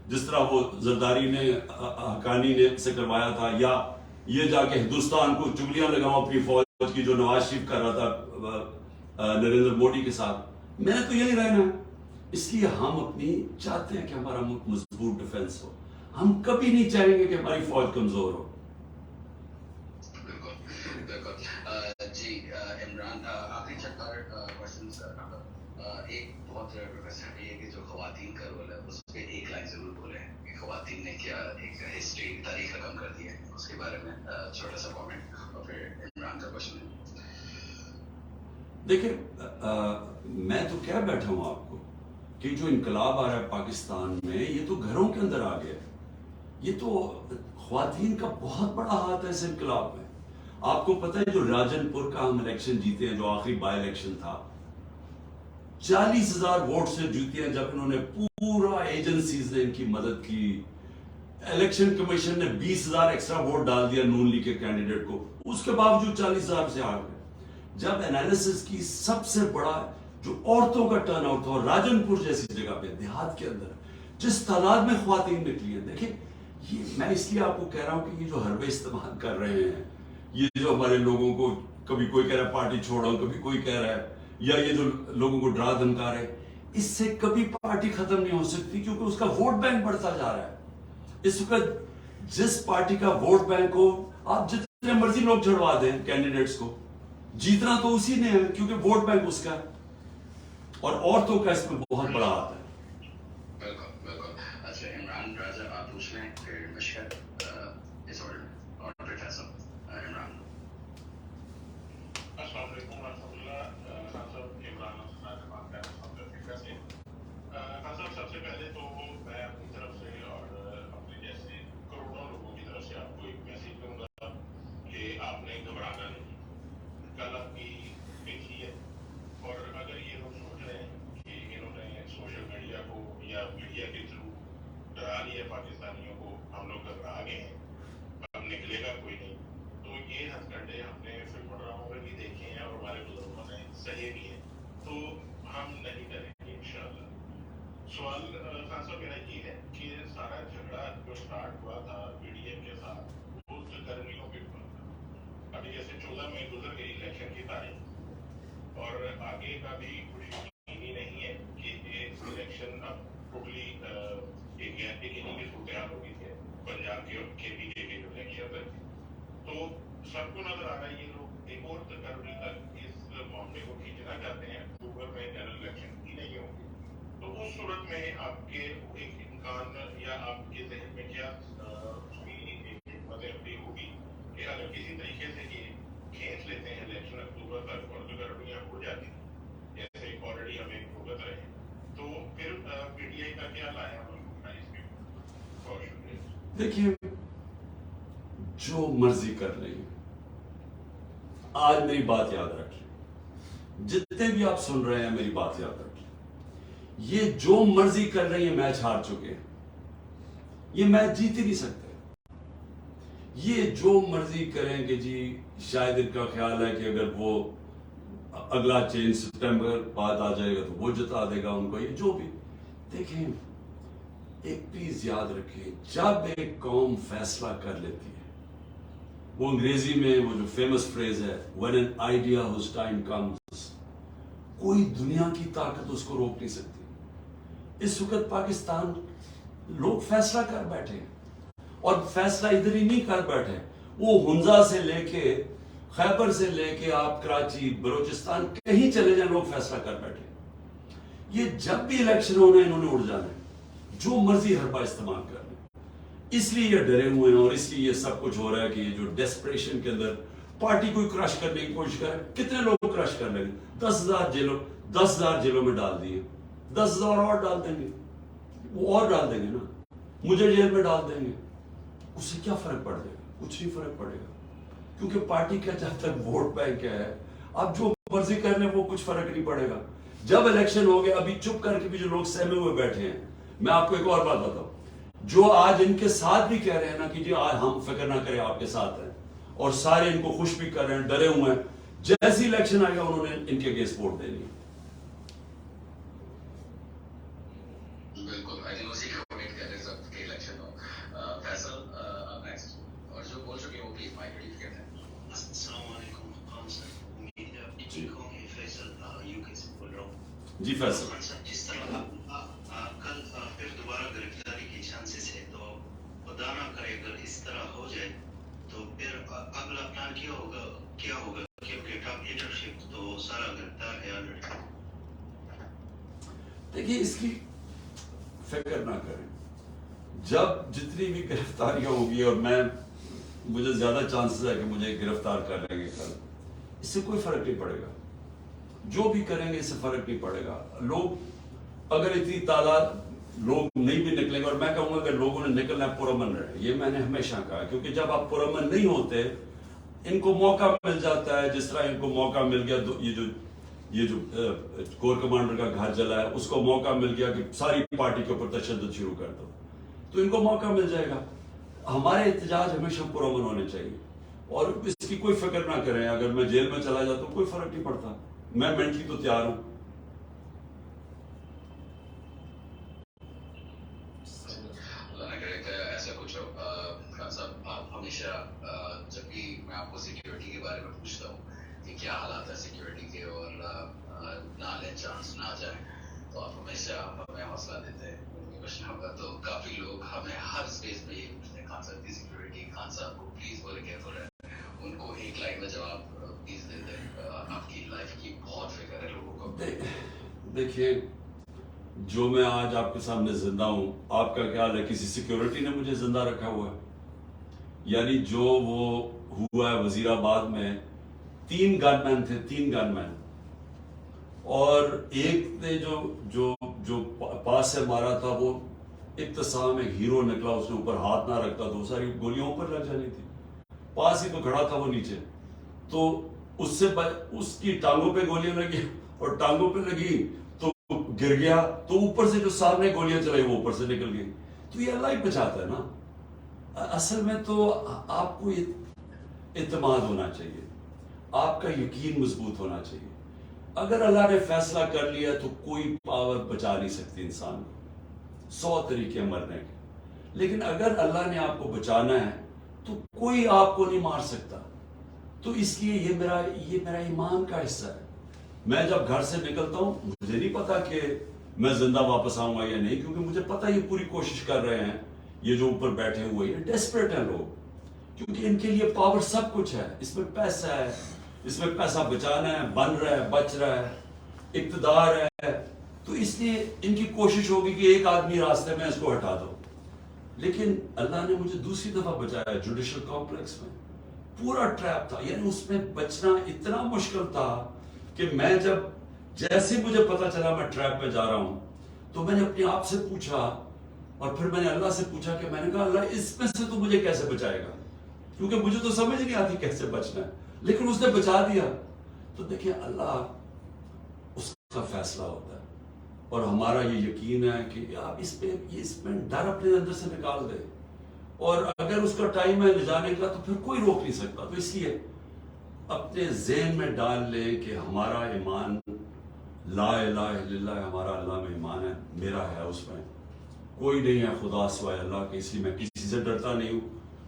جس طرح وہ زرداری نے حقانی نے سے کروایا تھا, یا یہ جا کے ہندوستان کو چگلیاں لگاؤں اپنی فوج کی جو نواز شریف کر رہا تھا نریندر مودی کے ساتھ. میں نے تو یہی رہنا ہے. اس لیے ہم اپنی چاہتے ہیں کہ ہمارا ملک مضبوط ڈیفنس ہو, ہم کبھی نہیں چاہیں گے کہ ہماری فوج کمزور ہو. جی عمران, آخری چکر کوشچن ایک بہت ریکویسٹ ہے کہ جو خواتین کا رول ہے اس پہ ایک لائن ضرور بولیں کہ خواتین نے کیا ایک ہسٹری تاریخ رقم کر دی ہے, اس کے بارے میں چھوٹا سا کامنٹ, اور پھر عمران کا کوشچن ہے. دیکھیں میں تو کہہ بیٹھا ہوں آپ کو کہ جو انقلاب آ رہا ہے پاکستان میں یہ تو گھروں کے اندر آ گیا ہے. یہ تو خواتین کا بہت بڑا ہاتھ ہے اس انقلاب میں. آپ کو پتہ ہے جو راجن پور کا ہم الیکشن جیتے ہیں, جو آخری بائی الیکشن تھا, 40,000 ووٹ سے جیتے ہیں, جب انہوں نے پورا ایجنسیز نے ان کی مدد کی, الیکشن کمیشن نے 20,000 ایکسٹرا ووٹ ڈال دیا نون لیگ کے کینڈیڈیٹ کو, اس کے باوجود 40,000 سے ہار گئے. جب انالیسس کی سب سے بڑا جو عورتوں کا ٹرن آؤٹ تھا, اور راجن پور جیسی جگہ پہ دیہات کے اندر جس تعداد میں خواتین نکلی ہیں, دیکھیں یہ میں اس لیے آپ کو کہہ رہا ہوں کہ یہ جو حربے استعمال کر رہے ہیں, یہ جو ہمارے لوگوں کو کبھی کوئی کہہ رہا ہے پارٹی چھوڑو, کبھی کوئی کہہ رہا ہے, یا یہ جو لوگوں کو ڈرا دھمکا رہے, اس سے کبھی پارٹی ختم نہیں ہو سکتی, کیونکہ اس کا ووٹ بینک بڑھتا جا رہا ہے. اس وقت جس پارٹی کا ووٹ بینک ہو, آپ جتنے مرضی لوگ چڑھوا دیں کینڈیڈیٹس کو, جیتنا تو اسی نے ہے, کیونکہ ووٹ بینک اس کا ہے. اور عورتوں کا اس میں بہت بڑا ہاتھ ہے. بالکل بالکل. اچھا عمران راجہ آپ پوچھ لیں پھر مشکل اس آرڈر اور پھر فیصل. عمران. السلام علیکم ورحمۃ اللہ. خان صاحب عمران بات کر رہا ہوں افریقہ سے. خان صاحب سب سے پہلے تو میں اپنی طرف سے اور اپنے جیسے کروڑوں لوگوں کی طرف سے آپ کو ایک میسیج دوں گا کہ آپ نے گھبرانا نہیں. کل آپ کی دیکھی ہے, اور اگر یہ لوگ سوچ رہے ہیں کہ انہوں نے سوشل میڈیا کو یا میڈیا کے تھرو ڈرا لیا پاکستانیوں کو, ہم لوگ گھبرا گئے ہیں, اب نکلے گا کوئی نہیں, تو یہ ہتھ کنڈے ہم نے فلم ڈراموں میں بھی دیکھے ہیں اور ہمارے بزرگوں نے سہے بھی ہیں, تو ہم نہیں ڈریں گے انشاءاللہ. سوال خان صاحب میرا یہ ہے کہ سارا جھگڑا جو اسٹارٹ ہوا تھا پی ڈی ایم کے ساتھ, وہ گرمیوں پہ ہوا تھا. ابھی جیسے 14 مئی گزر گئی الیکشن کی تاریخ, اور آگے کا بھی کچھ یقینی نہیں ہے کہ یہ الیکشن اب ٹوٹلی ایک یقینی کی صورتحال ہوگی تھی پنجاب کے بی جے کے جو الیکشن تھے. تو سب کو نظر آ رہا ہے یہ لوگ ایک اور فروری تک اس معاملے کو کھینچنا چاہتے ہیں, اکتوبر میں جنرل الیکشن ہی نہیں ہوں گے. تو اس صورت میں آپ کے ایک امکان یا آپ کے ذہن میں کیا اس کی ایک حکمت عملی ہوگی کہ اگر کسی طریقے سے یہ کھینچ لیتے ہیں الیکشن اکتوبر تک اور جو گرمیاں ہو جاتی ہیں جیسے آلریڈی ہمیں بھگت رہے ہیں, تو پھر پی ٹی آئی کا کیا لایا ہوگا اس میں؟ بہت شکریہ. دیکھیے جو مرضی کر لیں, آج میری بات یاد رکھیں, جتنے بھی آپ سن رہے ہیں میری بات یاد رکھیں, یہ جو مرضی کر رہے ہیں میچ ہار چکے ہیں, یہ میچ جیت ہی نہیں سکتے. یہ جو مرضی کریں کہ جی شاید ان کا خیال ہے کہ اگر وہ اگلا چینج سپٹمبر بعد آ جائے گا تو وہ جتا دے گا ان کو, یہ جو بھی. دیکھیں ایک پلیز یاد رکھیں, جب ایک قوم فیصلہ کر لیتی ہے, وہ انگریزی میں وہ جو فیمس فریز ہے when an idea whose time comes, کوئی دنیا کی طاقت اس کو روک نہیں سکتی. اس وقت پاکستان لوگ فیصلہ کر بیٹھے, اور فیصلہ ادھر ہی نہیں کر بیٹھے, وہ ہنزا سے لے کے خیبر سے لے کے آپ کراچی بلوچستان کہیں چلے جائیں لوگ فیصلہ کر بیٹھے. یہ جب بھی الیکشن ہونا ہے انہوں نے اڑ جانا ہے, جو مرضی حربہ استعمال کر لیں. اس لیے یہ ڈرے ہوئے ہیں, اور اس لیے یہ سب کچھ ہو رہا ہے کہ یہ جو ڈیسپریشن کے اندر پارٹی کو کرش کرنے کی کوشش کرے. کتنے لوگ کرش کر لیں گے؟ 10,000 جیلوں میں ڈال دیے, 10,000 اور ڈال دیں گے, وہ اور ڈال دیں گے نا, مجھے جیل میں ڈال دیں گے. اس سے کیا فرق پڑ جائے گا؟ کچھ نہیں فرق پڑے گا, کیونکہ پارٹی کا جب تک ووٹ بینک ہے, اب جو مرضی کر لیں وہ کچھ فرق نہیں پڑے گا. جب الیکشن ہو گیا, ابھی چپ کر کے بھی جو لوگ سہمے ہوئے بیٹھے ہیں, میں آپ کو ایک اور بات بتاؤں, جو آج ان کے ساتھ بھی کہہ رہے ہیں نا کہ جی آج ہم فکر نہ کریں آپ کے ساتھ ہیں, اور سارے ان کو خوش بھی کر رہے ہیں, ڈرے ہوئے ہیں, جیسی الیکشن آئے گا انہوں نے ان کے اگینسٹ ووٹ دینی ہے. بالکل, آئی تھنک اسی کا ویٹ کر رہے ہیں سب کہ الیکشن ہو. فیصل آپ نیکسٹ, اور جو بول چکے وہ پلیز مائک ریلیز کرتے ہیں. السلام علیکم خان صاحب, امید ہے آپ ٹھیک ہوں گے. فیصل یو کے سے بول رہا ہوں. جی فیصل. خان صاحب جس طرح کل پھر دوبارہ گرفتاری کی چانسز ہے, تو خدا نہ کرے اگر اس طرح ہو جائے تو پھر اگلا پلان کیا ہوگا کیونکہ ٹاپ لیڈرشپ تو سارا گرفتار ہے آلریڈی. دیکھیے اس کی فکر نہ کریں, جب جتنی بھی گرفتاریاں ہوگی, اور مجھے زیادہ چانسز ہے کہ مجھے گرفتار کر لیں گے کل, اس سے کوئی فرق نہیں پڑے گا. جو بھی کریں گے اس سے فرق نہیں پڑے گا. لوگ اگر اتنی تعداد لوگ نہیں بھی نکلیں گے, اور میں کہوں گا کہ لوگوں نے نکلنا ہے پرامن رہے, یہ میں نے ہمیشہ کہا, کیونکہ جب آپ پرامن نہیں ہوتے ان کو موقع مل جاتا ہے, جس طرح ان کو موقع مل گیا یہ جو کور کمانڈر کا گھر جلا ہے اس کو موقع مل گیا کہ ساری پارٹی کے اوپر تشدد شروع کر دو, تو ان کو موقع مل جائے گا. ہمارے احتجاج ہمیشہ پرامن ہونے چاہیے, اور اس کی کوئی فکر نہ کریں. اگر میں جیل میں چلا جاتا ہوں کوئی فرق نہیں پڑتا, میں مینٹلی تو تیار ہوں. ایسا کچھ ہو خان صاحب, آپ ہمیشہ جب بھی میں آپ کو سیکیورٹی کے بارے میں پوچھتا ہوں کہ کیا حالات ہے سیکیورٹی کے اور نہ لیں چانس نہ جائیں, تو آپ ہمیشہ ہمیں حوصلہ دیتے ہیں. کوشچن ہوگا تو کافی لوگ ہمیں ہر اسپیس میں یہ پوچھتے ہیں, خان صاحب کی سیکیورٹی, خان صاحب کو پلیز بولے کیئرفل رہے. ان کو ایک لائن میں جواب پلیز دے دیں. آپ کی لائف کی بہت فکر ہے لوگوں کو. دیکھیے, جو میں آج آپ کے سامنے زندہ ہوں, آپ کا خیال ہے کسی سیکیورٹی نے مجھے زندہ رکھا ہوا ہے؟ یعنی جو وہ ہوا ہے وزیر آباد میں, 3 گن مین تھے, 3 گن مین, اور ایک نے جو پاس سے مارا تھا وہ ابتسام ایک ہیرو نکلا, اس نے اوپر ہاتھ نہ رکھتا تو ساری گولیاں اوپر لگ جانی تھی. پاس ہی تو کھڑا تھا وہ نیچے, تو اس کی ٹانگوں پہ گولیاں لگی, اور ٹانگوں پہ لگی تو گر گیا, تو اوپر سے جو سامنے گولیاں چلائی وہ اوپر سے نکل گئی. تو یہ اللہ ہی بچاتا ہے نا. اصل میں تو آپ کو اعتماد ہونا چاہیے, آپ کا یقین مضبوط ہونا چاہیے. اگر اللہ نے فیصلہ کر لیا تو کوئی پاور بچا نہیں سکتی انسان کو. 100 طریقے مرنے کے, لیکن اگر اللہ نے آپ کو بچانا ہے تو کوئی آپ کو نہیں مار سکتا. تو اس لیے یہ میرا ایمان کا حصہ ہے. میں جب گھر سے نکلتا ہوں مجھے نہیں پتا کہ میں زندہ واپس آؤں گا یا نہیں, کیونکہ مجھے پتا یہ پوری کوشش کر رہے ہیں, یہ جو اوپر بیٹھے ہوئے یہ ڈیسپریٹ ہیں لوگ, کیونکہ ان کے لیے پاور سب کچھ ہے, اس میں پیسہ ہے, اس میں پیسہ بچانا ہے, بن رہا ہے, بچ رہا ہے, اقتدار ہے. تو اس لیے ان کی کوشش ہوگی کہ ایک آدمی راستے میں اس کو ہٹا دو. لیکن اللہ نے مجھے دوسری دفعہ بچایا جوڈیشل کمپلیکس میں, پورا ٹریپ تھا, یعنی اس میں بچنا اتنا مشکل تھا کہ میں جیسے مجھے پتا چلا میں ٹریپ پہ جا رہا ہوں تو میں نے اپنے آپ سے پوچھا, اور پھر میں نے اللہ سے پوچھا کہ میں نے کہا اللہ اس میں سے تو مجھے کیسے بچائے گا, کیونکہ مجھے تو سمجھ نہیں آتی کیسے بچنا ہے, لیکن اس نے بچا دیا. تو دیکھیں اللہ اس کا فیصلہ ہوتا ہے, اور ہمارا یہ یقین ہے کہ آپ اس میں ڈر اپنے اندر سے نکال دیں, اور اگر اس کا ٹائم ہے لے جانے کا تو پھر کوئی روک نہیں سکتا. تو اس لیے اپنے ذہن میں ڈال لیں کہ ہمارا ایمان لا الہ الا اللہ, ہمارا اللہ میں ایمان ہے, میرا ہے, اس میں کوئی نہیں ہے خدا سوائے اللہ کے. اس لیے میں کسی سے ڈرتا نہیں ہوں,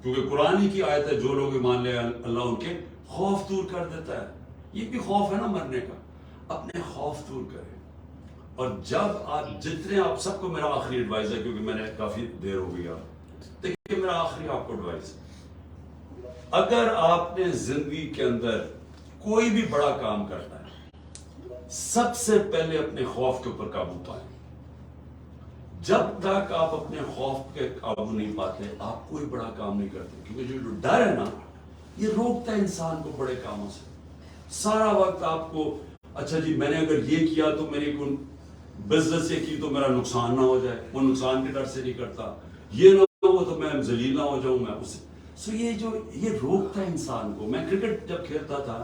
کیونکہ قرآن ہی کی آیت ہے, جو لوگ ایمان لے اللہ ان کے خوف دور کر دیتا ہے. یہ بھی خوف ہے نا مرنے کا, اپنے خوف دور کریں. اور جب آپ جتنے, آپ سب کو میرا آخری ایڈوائز ہے, کیونکہ میں نے کافی دیر ہو گئی, دیکھیے میرا آخری آپ کو ایڈوائز, اگر آپ نے زندگی کے اندر کوئی بھی بڑا کام کرنا ہے, سب سے پہلے اپنے خوف کے اوپر قابو پائیں. جب تک آپ اپنے خوف کے قابو نہیں پاتے آپ کوئی بڑا کام نہیں کرتے, کیونکہ جو ڈر ہے نا یہ روکتا ہے انسان کو بڑے کاموں سے. سارا وقت آپ کو اچھا جی میں نے اگر یہ کیا تو میری کوئی بزنس یہ کی تو میرا نقصان نہ ہو جائے, وہ نقصان کے ڈر سے نہیں کرتا, یہ نہ ہو تو میں ذلیل نہ ہو جاؤں میں اس سے. سو یہ روکتا ہے انسان کو. میں کرکٹ جب کھیلتا تھا,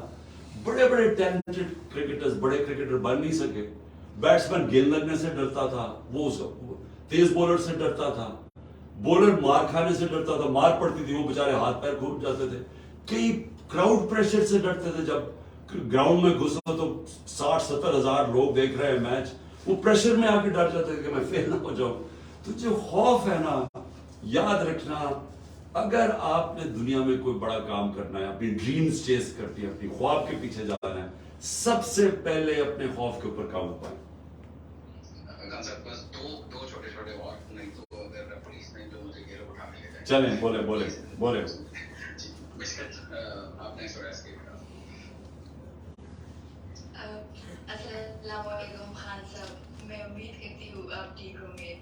بڑے بڑے ٹیلنٹڈ کرکٹرز بڑے کرکٹر بن نہیں سکے. بیٹسمین گیند لگنے سے ڈرتا تھا, وہ تیز بولر سے ڈرتا تھا, بولر مار کھانے سے ڈرتا تھا, مار پڑتی تھی وہ بےچارے ہاتھ پیر کھوٹ جاتے تھے. کئی کراؤڈ پریشر سے ڈرتے تھے, جب گراؤنڈ میں گھسو تو 60-70 ہزار لوگ دیکھ رہے ہیں میچ, وہ پریشر میں آ کے ڈر جاتے تھے کہ میں فیل نہ ہو جاؤں. تو جو خوف ہے نا, یاد رکھنا اگر آپ نے دنیا میں کوئی بڑا کام کرنا ہے, اپنی ڈریمز چیز کرتی ہے, اپنی خواب کے پیچھے جانا ہے, سب سے پہلے اپنے خوف کے اوپر قابو پائیں. دو چھوٹے چھوٹے اور نہیں تو اگر پولیس نے جو مجھے گھیرے اٹھا کے لے جائے. چلیں بولے جی مشکل آپ نے سوراس کے بتا. السلام علیکم خان صاحب, میں امید کرتی ہوں آپ ٹھیک ہوں گے.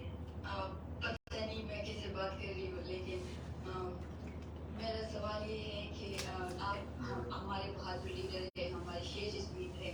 پتہ نہیں میں کس سے بات کر رہی ہوں, لیکن میرا سوال یہ ہے کہ آپ ہمارے بہادر لیڈر ہیں, ہمارے شیر جسمین ہیں,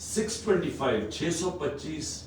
625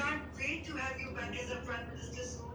can't wait to have you back as a Prime Minister soon.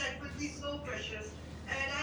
that would be so precious. And I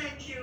Thank you.